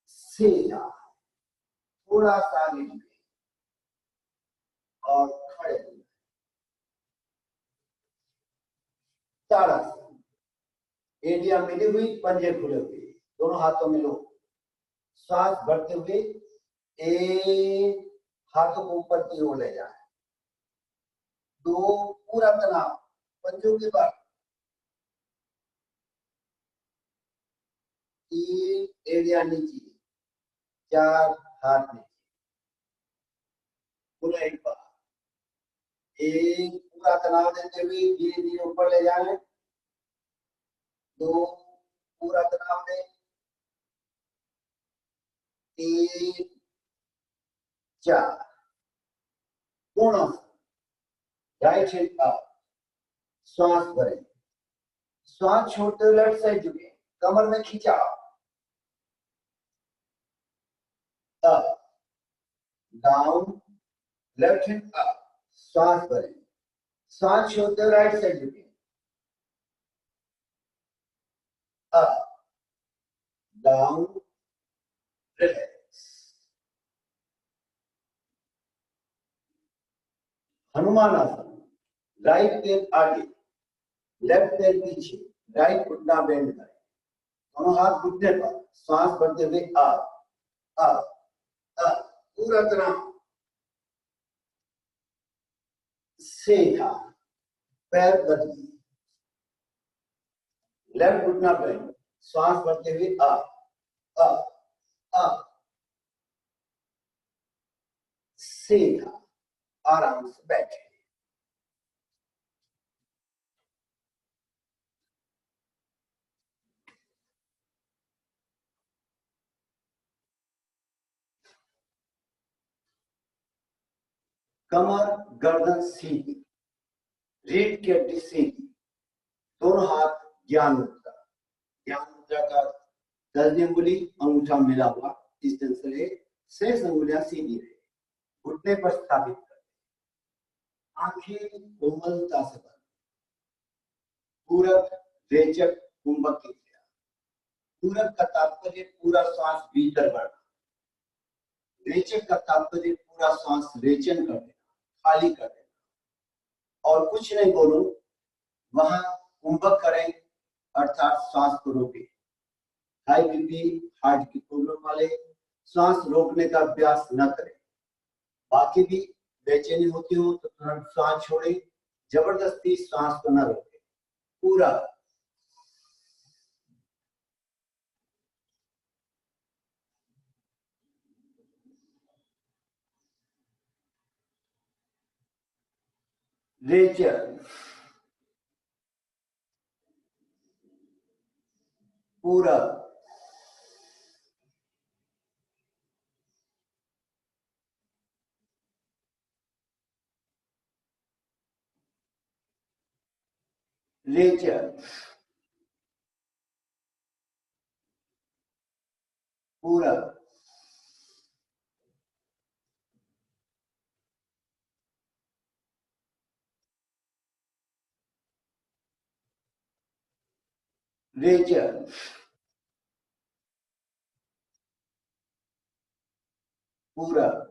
सीधा, थोड़ा सा आगे झुके और खड़े हो। ताड़ासन, एड़ियां मिली हुई, पंजे खुले हुए, दोनों हाथों में लो। श्वास भरते हुए एक, हाथों को ऊपर की ओर ले जाए। दो, पूरा तनाव पंजों के बाद। तीन, एड़ियां नीचे। चार, हाथ नीचे। पूरा एक बार, एक, पूरा तनाव देते हुए धीरे धीरे ऊपर ले जाए। दो, पूरा तनाव दें। तीन, चार, पूर्ण, राइट हैंड अप, श्वास भरें, श्वास छोड़ते हुए लेफ्ट साइड झुके, कमर में खिंचाव, up down, left hand up, श्वास भरें, श्वास छोड़ते हुए राइट साइड झुके, अप डाउन, रिलैक्स। हनुमान आसन, राइट पैर आगे, लेफ्ट पैर पीछे, राइट घुटना बेंड करें, दोनों हाथ घुटने पर, श्वास भरते हुए अप अप अप, पूरा तरह सीधा, पैर बदलिए, लेफ्ट घुटना बेंड, श्वास भरते हुए अप अप अप, सीधा, आराम से बैठे। कमर गर्दन सीधी, रीढ़ की हड्डी सीधी, दोनों हाथ ज्ञान मुद्रा। ज्ञान मुद्रा का दर्जनी अंगुली अंगूठा मिला हुआ, इस ढंग से शेष अंगुलियां सीधी रहे, घुटने पर स्थापित कर, आंखें कोमलता से बंद, पूरक, रेचक, कुंभक की क्रिया। पूरक का तात्पर्य पूरा श्वास भीतर बढ़ना, रेचक का तात्पर्य पूरा श्वास रेचन कर देना, खाली कर देना, और कुछ नहीं बोलूं वहां कुंभक करें, अर्थात श्वास को रोके। हाई बीपी, हार्ट की प्रॉब्लम वाले श्वास रोकने का अभ्यास न करें। बाकी भी बेचैनी होती हो तो तुरंत श्वास छोड़े, जबरदस्ती श्वास को न रोके। पूरा रेचल, पूरब, रेचल, पूरब, रेचल, पूरब,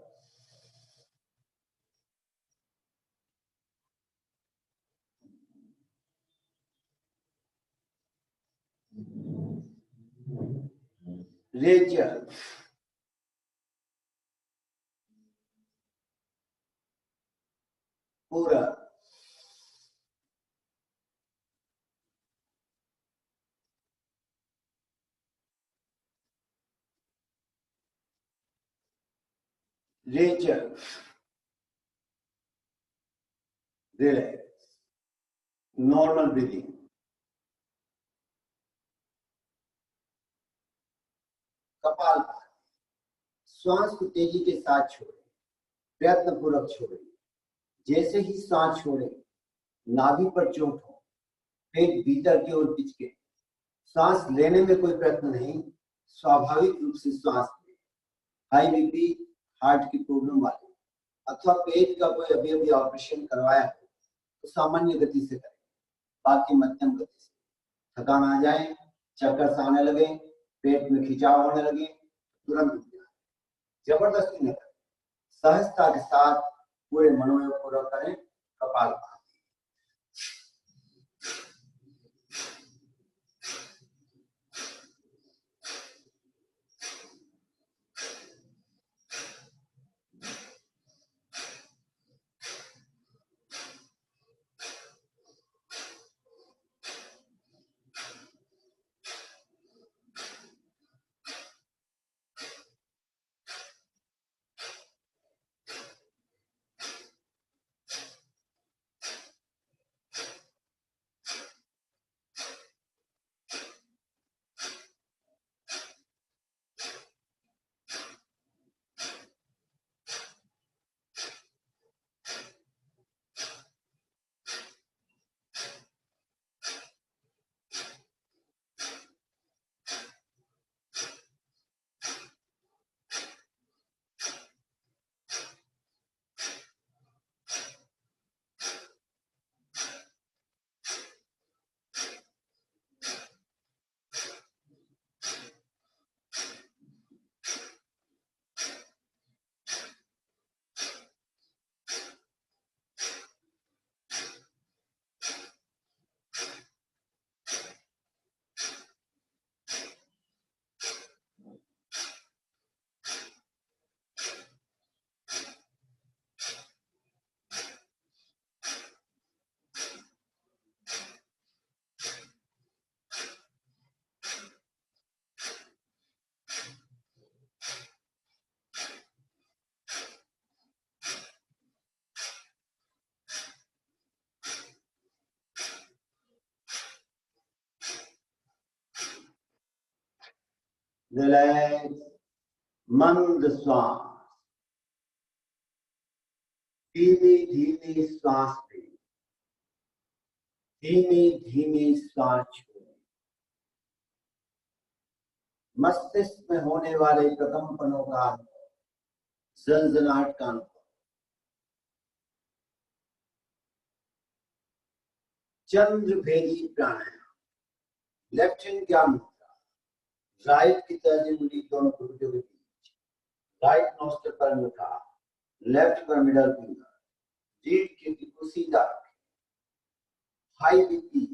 रेचल, पूरब, Rachel, relax, normal breathing. Kapalbhati, श्वास को तेजी के साथ छोड़ें, प्रयत्न पूर्वक छोड़ें। जैसे ही सांस छोड़ें, नाभि पर चोट हो, पेट भीतर की ओर पिचके, सांस लेने में कोई प्रयत्न नहीं, स्वाभाविक रूप से सांस लें। हाई बीपी, हार्ट की प्रॉब्लम वाले अथवा पेट का कोई अभी अभी ऑपरेशन करवाया है तो सामान्य गति से करें, बाकी मध्यम गति से। थकान आ जाए, चक्कर आने लगे, पेट में खिंचाव होने लगे, तुरंत उठ जाए। जबरदस्ती न करें, सहजता के साथ पूरे मनोयोग पूरा करें। कपालभाति। रिलैक्स, मंद श्वास, धीमी धीमी श्वास लें, धीमी धीमी श्वास छोड़ें। मस्तिष्क में होने वाले प्रकंपनों का अनुभव, झंझनाहट का अनुभव। चंद्रभेदी प्राणायाम, लेफ्ट हैंड क्या मुद्रा, राइट की तर्जनी मुड़ी दोनों घुटनों के बीच, राइट नोस्ट्रल पर मुखा, लेफ्ट पर मिडल फिंगर, रीढ़ की हड्डी को सीधा रखें। हाई बीपी,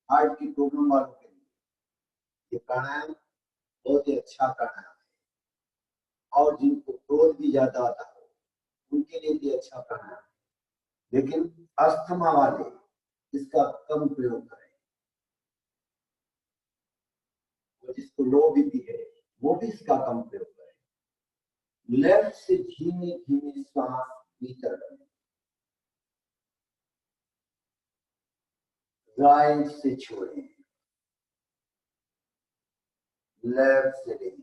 हार्ट की प्रॉब्लम वालों के लिए ये प्राणायाम बहुत ही अच्छा प्राणायाम है, और जिनको क्रोध भी ज्यादा आता हो उनके लिए भी अच्छा प्राणायाम है। लेकिन अस्थमा वाले इसका कम प्रयोग करें, और जिसको लो बीपी है वो भी इसका कम प्रयोग करें। लेफ्ट से धीमी धीमी सांस भीतर लें, राइट से छोड़ें, लेफ्ट से लें,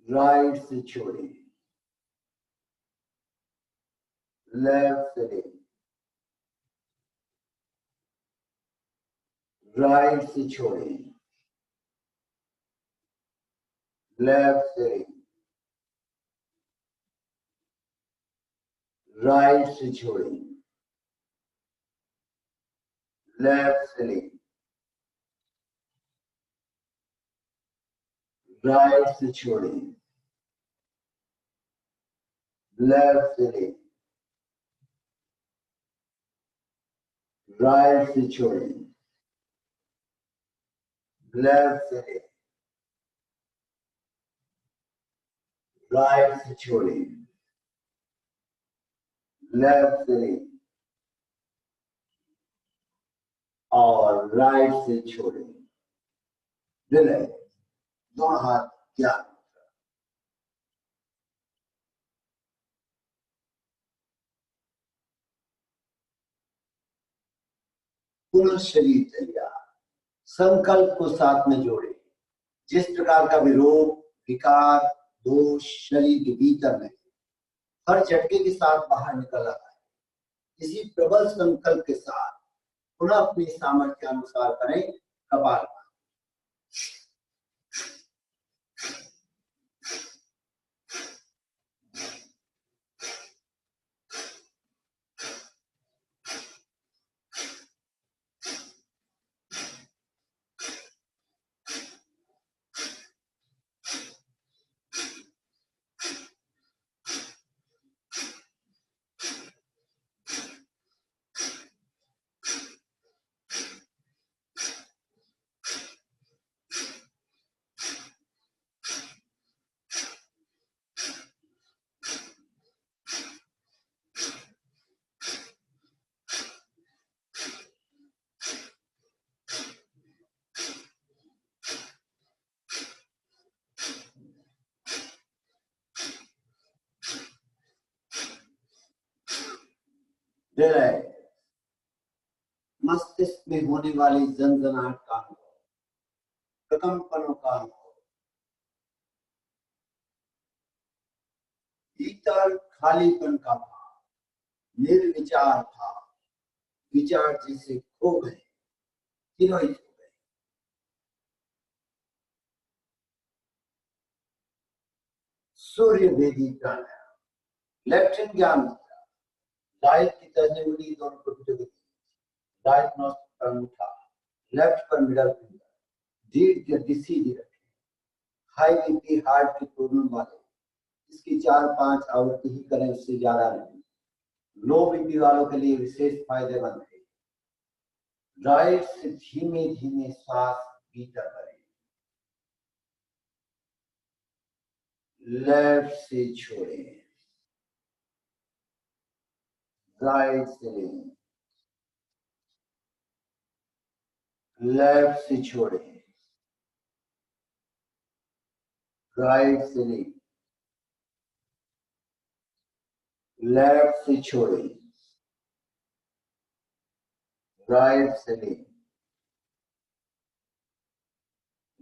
राइट से छोड़ें, लेफ्ट से लें, राइट से छोड़ें, लेफ्ट से लें, राइट से छोड़ें, लेफ्ट से लें, राइट से छोड़ें, लेफ्ट से लें, राइट से छोड़ें, लेफ्ट से लें, राइट से छोड़ें, लेफ्ट से लें और राइट से छोड़ें। विलय, दोनों हाथ ज्ञान, पूर्ण शरीर तैयार। संकल्प को साथ में जोड़े। जिस प्रकार का भी रोग, विकार, दोष शरीर के भीतर में हर झटके के साथ बाहर निकल रहा है, इसी प्रबल संकल्प के साथ पुनः अपनी सामर्थ्य अनुसार करें कपाल। मस्तिष्क में होने वाली जनजनाहट का अनुभव, प्रकंपनों का अनुभव, भीतर खालीपन का भाव, निर्विचार भाव, विचार जिसे खो गए, तिरोहित हो गए। सूर्य भेदी प्राणायाम, लेफ्ट हैंड ज्ञान मुद्रा, राइट की तर्जनी उंगली दोनों को पीछे, राइट नोज पर अंगूठा, लेफ्ट पर मिडल फिंगर, रीढ़ के सीधी रखें। हाई बीपी हार्ट की प्रॉब्लम वाले इसकी 4-5 आवृत्ति ही करें, उससे ज्यादा नहीं। लो बीपी वालों के लिए विशेष फायदेमंद है। राइट से धीमे धीमे सांस भीतर भरें, लेफ्ट से छोड़ें, राइट से लें, लेफ्ट से छोड़ें, राइट से लें, लेफ्ट से छोड़ें, राइट से लें,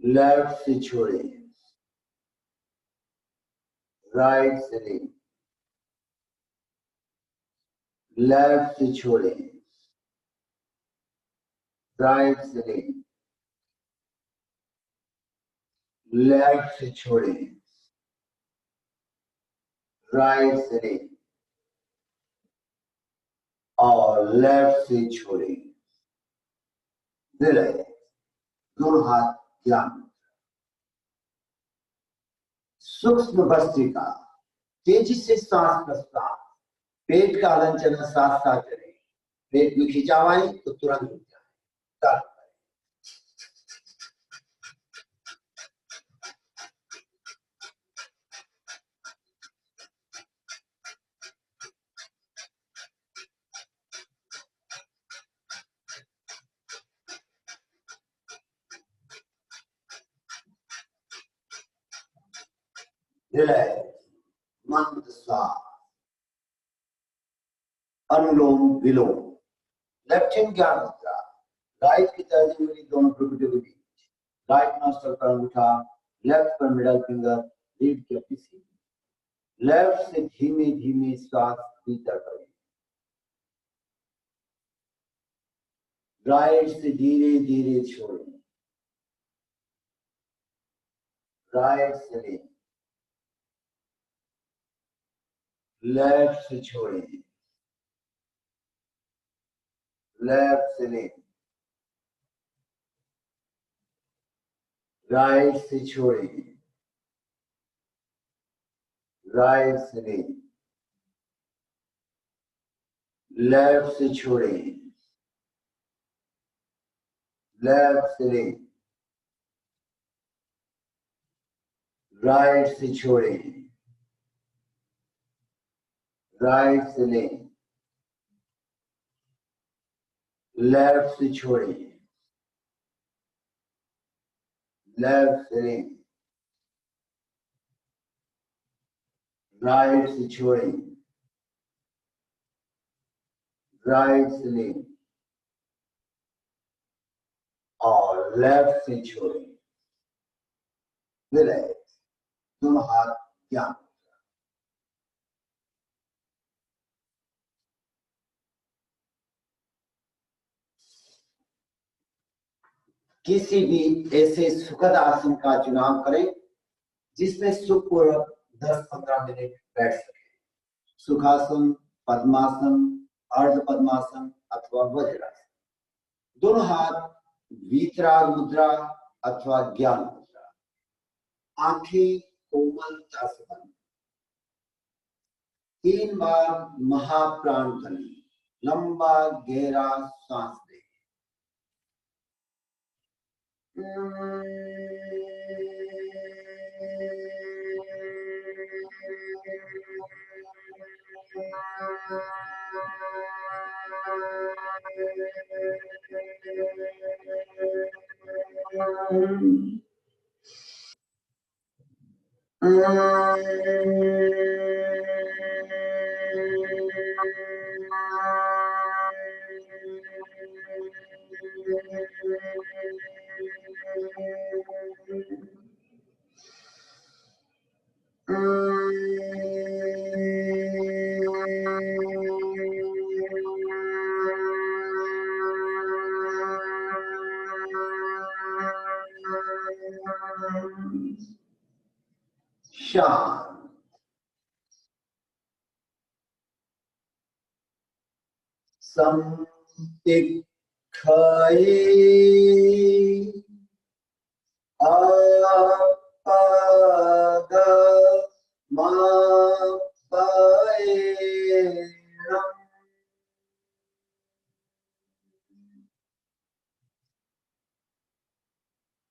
लेफ्ट से छोड़ें, राइट से लें, लेफ्ट से छोड़ें, राइट से लें, लेफ्ट से छोड़ें, राइट से लें और लेफ्ट से छोड़ें। विलय, दोनों हाथ ज्ञान। सूक्ष्म भस्त्रिका, तेजी से सांस प्रस्ताव, पेट का हलन चलन साथ साथ करें। पेट में खिंचाव आए तो तुरंत रुक जाए। विलय, मंद श्वास, अनुलोम विलोम। लेफ्ट हैंड ज्ञान मुद्रा, राइट की तर्जनी मेरी दोनों भ्रुकुटियों के बीच, राइट नॉस्ट्रल पर अंगूठा, लेफ्ट पर मिडल फिंगर, रीढ़ की हड्डी सीधी। लेफ्ट से धीमे धीमे श्वास भीतर करें, राइट से धीरे धीरे छोड़ें, राइट से लें, लेफ्ट से छोड़ें, लेफ्ट से लें, राइट से छोड़ें, राइट से लें, लेफ्ट से छोड़ें, लेफ्ट से लें, राइट से छोड़ें, राइट से लें, लेफ्ट से छोड़ें, लेफ्ट से लें, राइट से छोड़ें, राइट से लें और लेफ्ट से छोड़ें। रिलैक्स, दोनों हाथ ज्ञान। किसी भी ऐसे सुखद आसन का चुनाव करें जिसमें सुखपूर्वक 10-15 मिनट बैठ सके। सुखासन, पद्मासन, अर्ध पद्मासन अथवा वज्रासन। दोनों हाथ वीतराग मुद्रा अथवा ज्ञान मुद्रा। आंखें कोमलता से बंद। 3 बार महाप्राण ध्वनि, लंबा गहरा सांस लें। शांत। संतिक्षये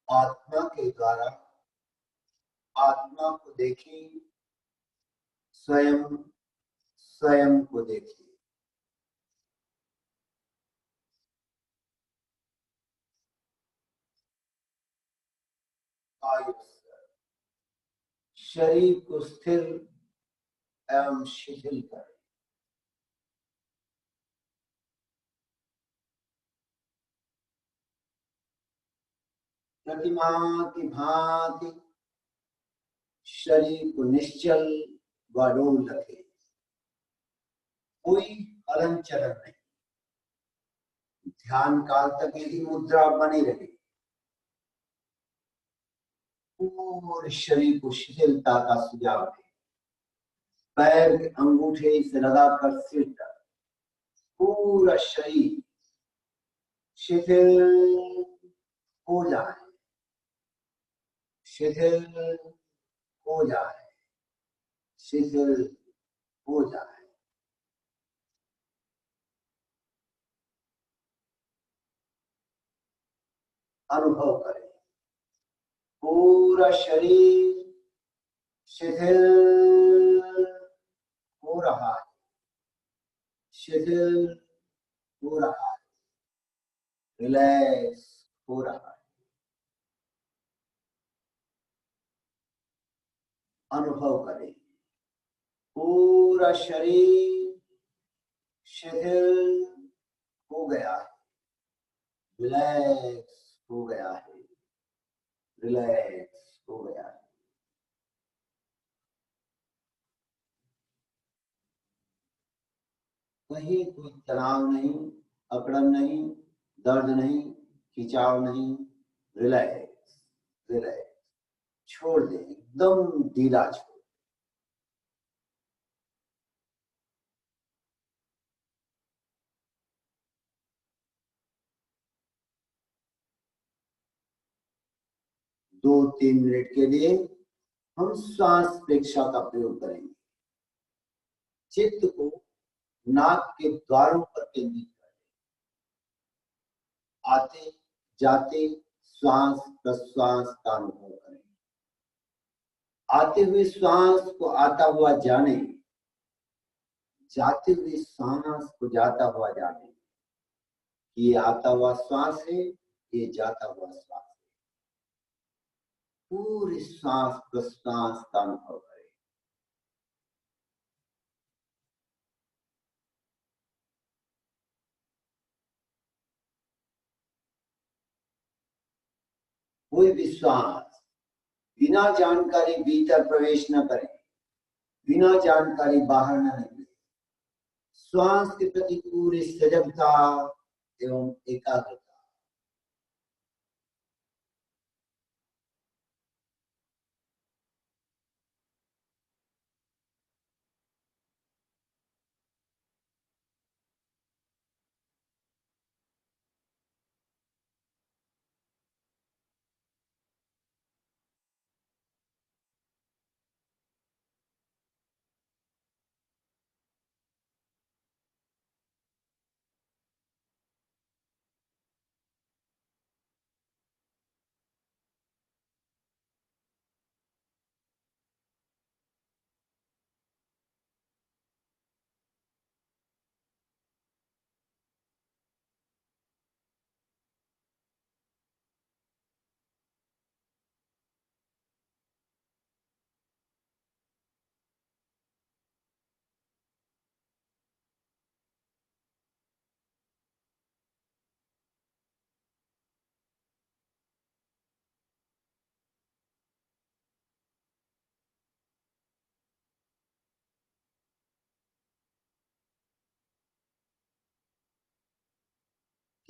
आत्मा के द्वारा आत्मा को देखिए, स्वयं स्वयं को देखिए। शरीर को स्थिर एवं शिथिल करें। प्रतिमा की भांति शरीर को निश्चल व अडोल रखें। कोई हलन चलन नहीं। ध्यान काल तक यदि मुद्रा बनी रहे, पूरे शरीर को शिथिलता का सुझाव दें। पैर के अंगूठे से लगाकर सिर तक पूरा शरीर शिथिल हो जाए, शिथिल हो जाए, शिथिल हो जाए। अनुभव करें पूरा शरीर शिथिल हो रहा है, शिथिल हो रहा है, रिलैक्स हो रहा है। अनुभव करें पूरा शरीर शिथिल हो गया है, रिलैक्स हो गया है, रिलैक्स हो गया है। कहीं कोई तनाव नहीं, अकड़न नहीं, दर्द नहीं, खिंचाव नहीं, रिलैक्स, रिलैक्स, छोड़ दे, एकदम ढीला छोड़। 2-3 मिनट के लिए हम श्वास प्रेक्षा का प्रयोग करेंगे। चित्त को नाक के द्वारों पर केंद्रित करें। आते जाते श्वास प्रश्वास का अनुभव करें। आते हुए श्वास को आता हुआ जाने, जाते हुए श्वास को जाता हुआ जाने। ये आता हुआ श्वास है, ये जाता हुआ श्वास है। पूरी श्वास प्रश्वास का अनुभव करें। कोई भी श्वास बिना जानकारी भीतर प्रवेश न करें, बिना जानकारी बाहर न निकले। श्वास के प्रति पूरी सजगता एवं एकाग्रता।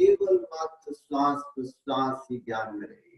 केवल मात्र श्वास प्रश्वास ही ध्यान में रहे।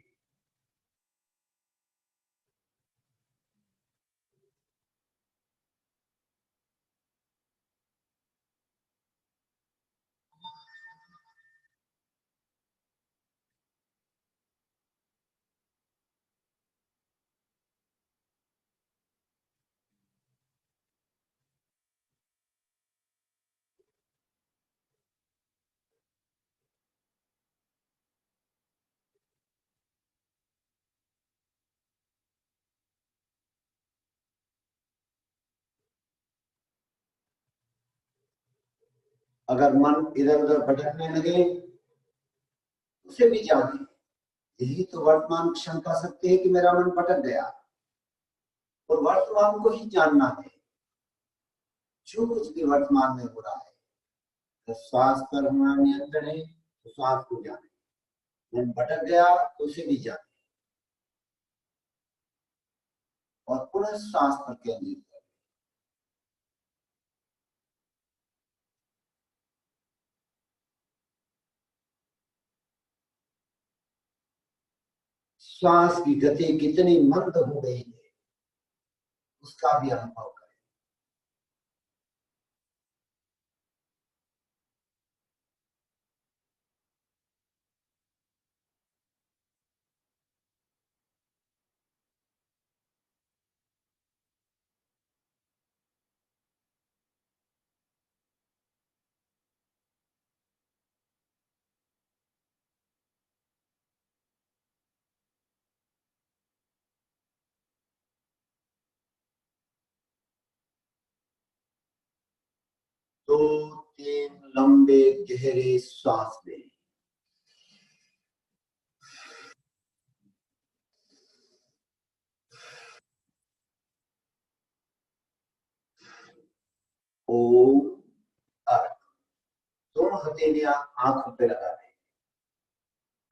अगर मन इधर उधर भटकने लगे, उसे भी जाने। यही तो वर्तमान क्षण का सत्य है कि मेरा मन भटक गया, और वर्तमान को ही जानना है। जो कुछ भी वर्तमान में हो रहा है, तो श्वास पर हमारा नियंत्रण है, तो श्वास को जाने। मन भटक गया तो उसे भी जाने, और पुनः श्वास पर केंद्रित करें। श्वास की गति कितनी मंद हो गई है, उसका भी अनुभव करें। दो तीन लंबे गहरे श्वास लें। ओम अर्थ। हथेलियां आंखों पे लगा दें,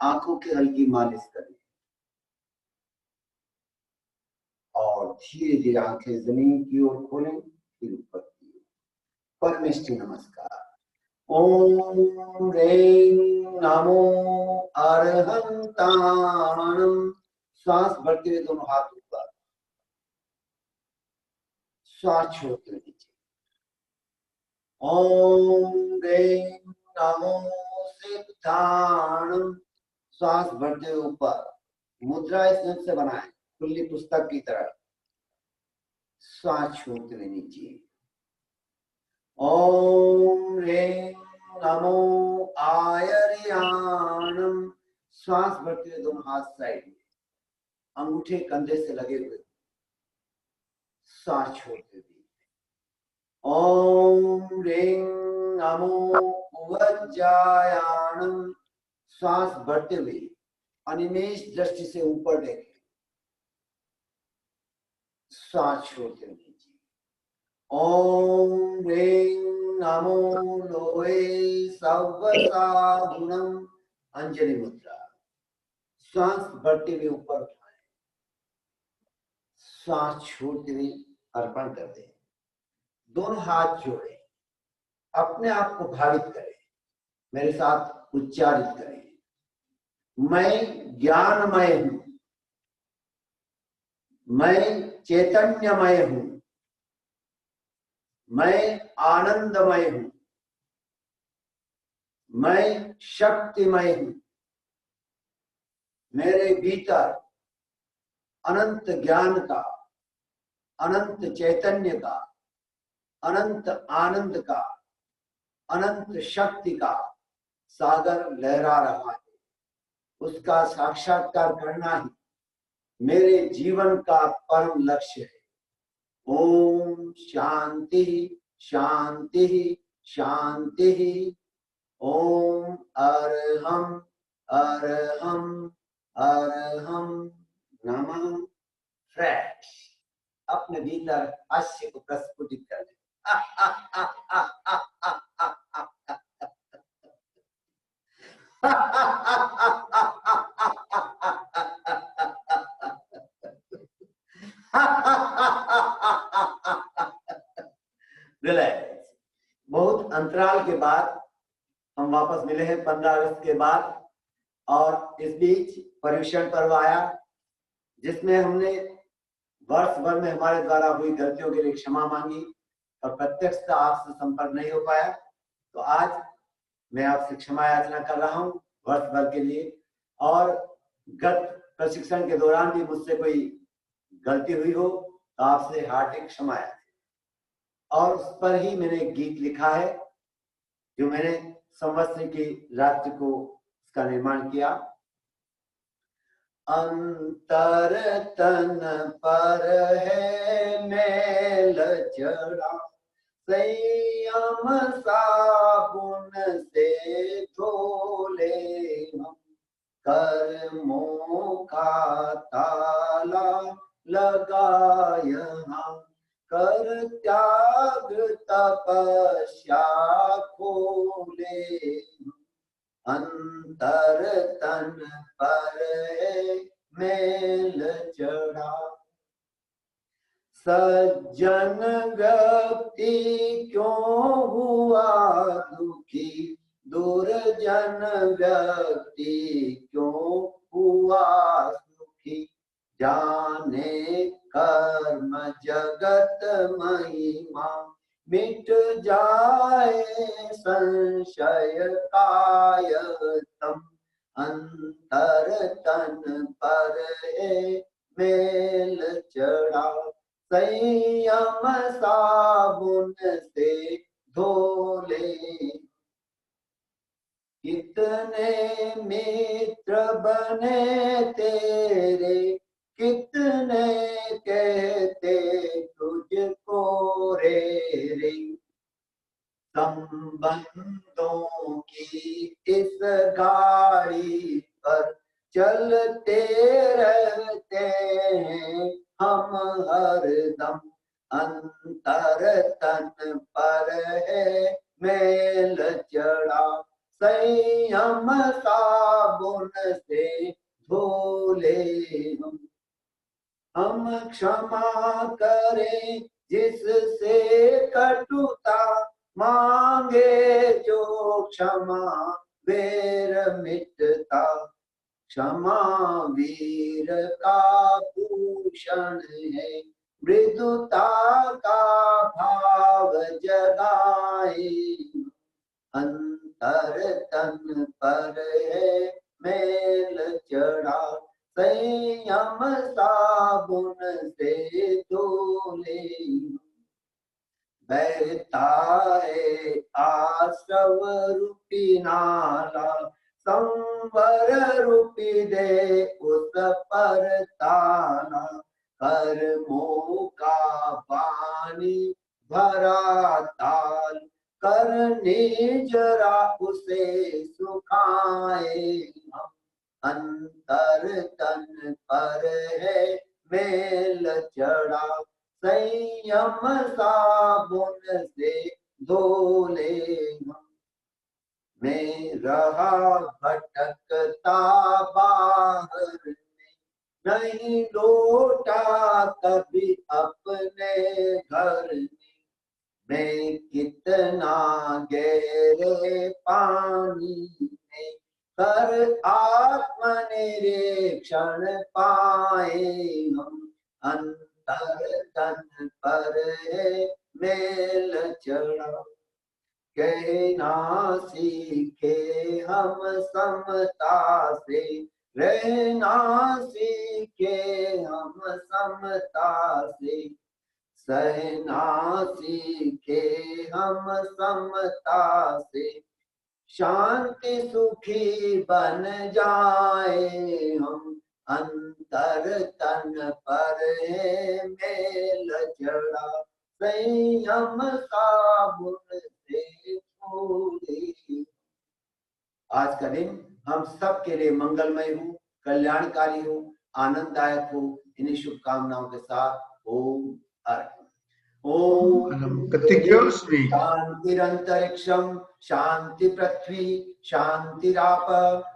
आंखों की हल्की मालिश करें और धीरे धीरे आंखें जमीन की ओर खोलें, फिर ऊपर की ओर। परमेष्टि नमस्कार। ओम ह्रीं नमो अरहंताणं। श्वास भरते हुए दोनों हाथ ऊपर, श्वास छोड़ते हुए नीचे। ओम ह्रीं नमो सिद्धाणं। श्वास भरते हुए ऊपर, मुद्रा इस ढंग से बनाए खुली पुस्तक की तरह, श्वास छोड़ते हुए नीचे। ओम ह्रीं नमो आयर्याणं। श्वास भरते हुए दोनों हाथ साइड में, अंगूठे कंधे से लगे हुए, श्वास छोड़ते हुए। ओम ह्रीं नमो उवज्जायाणं। श्वास भरते हुए अनिमेष दृष्टि से ऊपर देखें, श्वास छोड़ते हुए नीचे। ओम ह्रीं नमो लोहे सव्वसाहुणं। अंजलि मुद्रा, श्वास भरते हुए ऊपर उठाएं, श्वास छोड़ते हुए अर्पण कर दें। दोनों हाथ जोड़ें, अपने आप को भावित करें, मेरे साथ उच्चारित करें। मैं ज्ञानमय हूं, मैं चैतन्यमय हूं, मैं आनंदमय हूं, मैं शक्तिमय हूं। मेरे भीतर अनंत ज्ञान का, अनंत चैतन्य का, अनंत आनंद का, अनंत शक्ति का सागर लहरा रहा है। उसका साक्षात्कार करना ही मेरे जीवन का परम लक्ष्य है। ओम शांति शांति शांति। ओम अरहम अरहम अरहम नमः। फ्रेश अपने भीतर हास्य को प्रस्फुटित कर ले। रिलैक्स। बहुत अंतराल के बाद हम वापस मिले हैं 15 अगस्त के बाद, और इस बीच पर्युषण पर्व आया, जिसमें हमने वर्ष भर में हमारे द्वारा हुई गलतियों के लिए क्षमा मांगी और प्रत्यक्ष आपसे संपर्क नहीं हो पाया। तो आज मैं आपसे क्षमा याचना कर रहा हूं वर्ष भर के लिए, और गत प्रशिक्षण के दौरान भी मुझसे कोई गलती हुई हो तो आपसे हार्दिक क्षमा याचना। और उस पर ही मैंने एक गीत लिखा है, जो मैंने संवत्सर की रात्रि को उसका निर्माण किया। अंतर तन पर है मैल चढ़ा, संयम साबुन से धो ले हम, कर्मों का ताला लगा यहाँ, कर त्याग तपस्या खोले। अंतर तन पर है मैल चढ़ा, सज्जन व्यक्ति क्यों हुआ दुखी, दुर्जन व्यक्ति क्यों हुआ सुखी, जाने कर्म जगत महिमा, मिट जाए संशय कायतम, अंतर तन पर है मैल चढ़ा, संयम साबुन से धो ले। कितने मित्र बने तेरे, कितने कहते तुझको रे, संबंधों की इस गाड़ी पर चलते रहते हैं हम हरदम, अंतर तन पर है मेल चढ़ा, संयम साबुन से धोले हम क्षमा करें जिससे कटुता मांगे जो क्षमा वेर मिटता, क्षमा वीर का भूषण है, मृदुता का भाव जगाए, अंतर तन पर है मेल चढ़ा, संयम साबुन से धोले बहता है आश्रव रूपी नाला, संवर रूपी दे उस पर ताला, कर्मों का पानी भरा ताल, करने जरा उसे सुखाए, अंतर तन पर है मेल चढ़ा, संयम साबुन से धोले मैं रहा भटकता बाहर में, नहीं लौटा कभी अपने घर में, मैं कितना गहरे पानी में कर आत्मनिरीक्षण पाए हम, अंतर तन पर है मेल चढ़ा, कहना सीखे हम समता से, रहना सीखे हम समता से, सहना सीखे हम समता से, शांति सुखी बन जाए हम, अंतर तन पर है मेल चढ़ा, संयम साबुन से धोले। आज का दिन हम सब के लिए मंगलमय हो, कल्याणकारी हो, आनंददायक हो, इन्हीं शुभकामनाओं के साथ ओम अर्पण। ओम शांतिरंतरिक्षम शांति पृथ्वी शांतिराप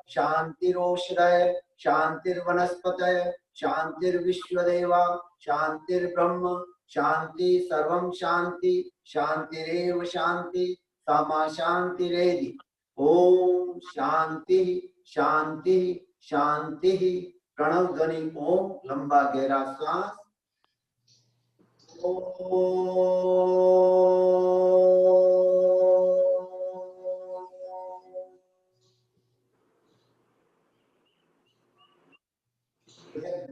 शांतिरोषधय शांतिर्वनस्पतय शांतिर्विश्वदेवा शांतिर्ब्रह्म शांति सर्वं शांति शांतिरेव शांति सामा शांतिरेधि। ओम शांति शांति शांति। प्रणव ध्वनि ओम, लंबा गहरा सांस।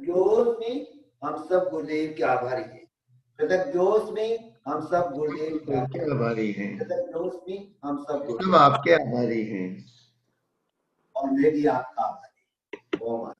जोश में हम सब गुरुदेव के आभारी हैं। कृतज्ञ जोश में हम सब गुरुदेव के आभारी हैं। कृतज्ञ जोश में हम सब आपके आभारी हैं और मैं भी आपका आभारी। ओम।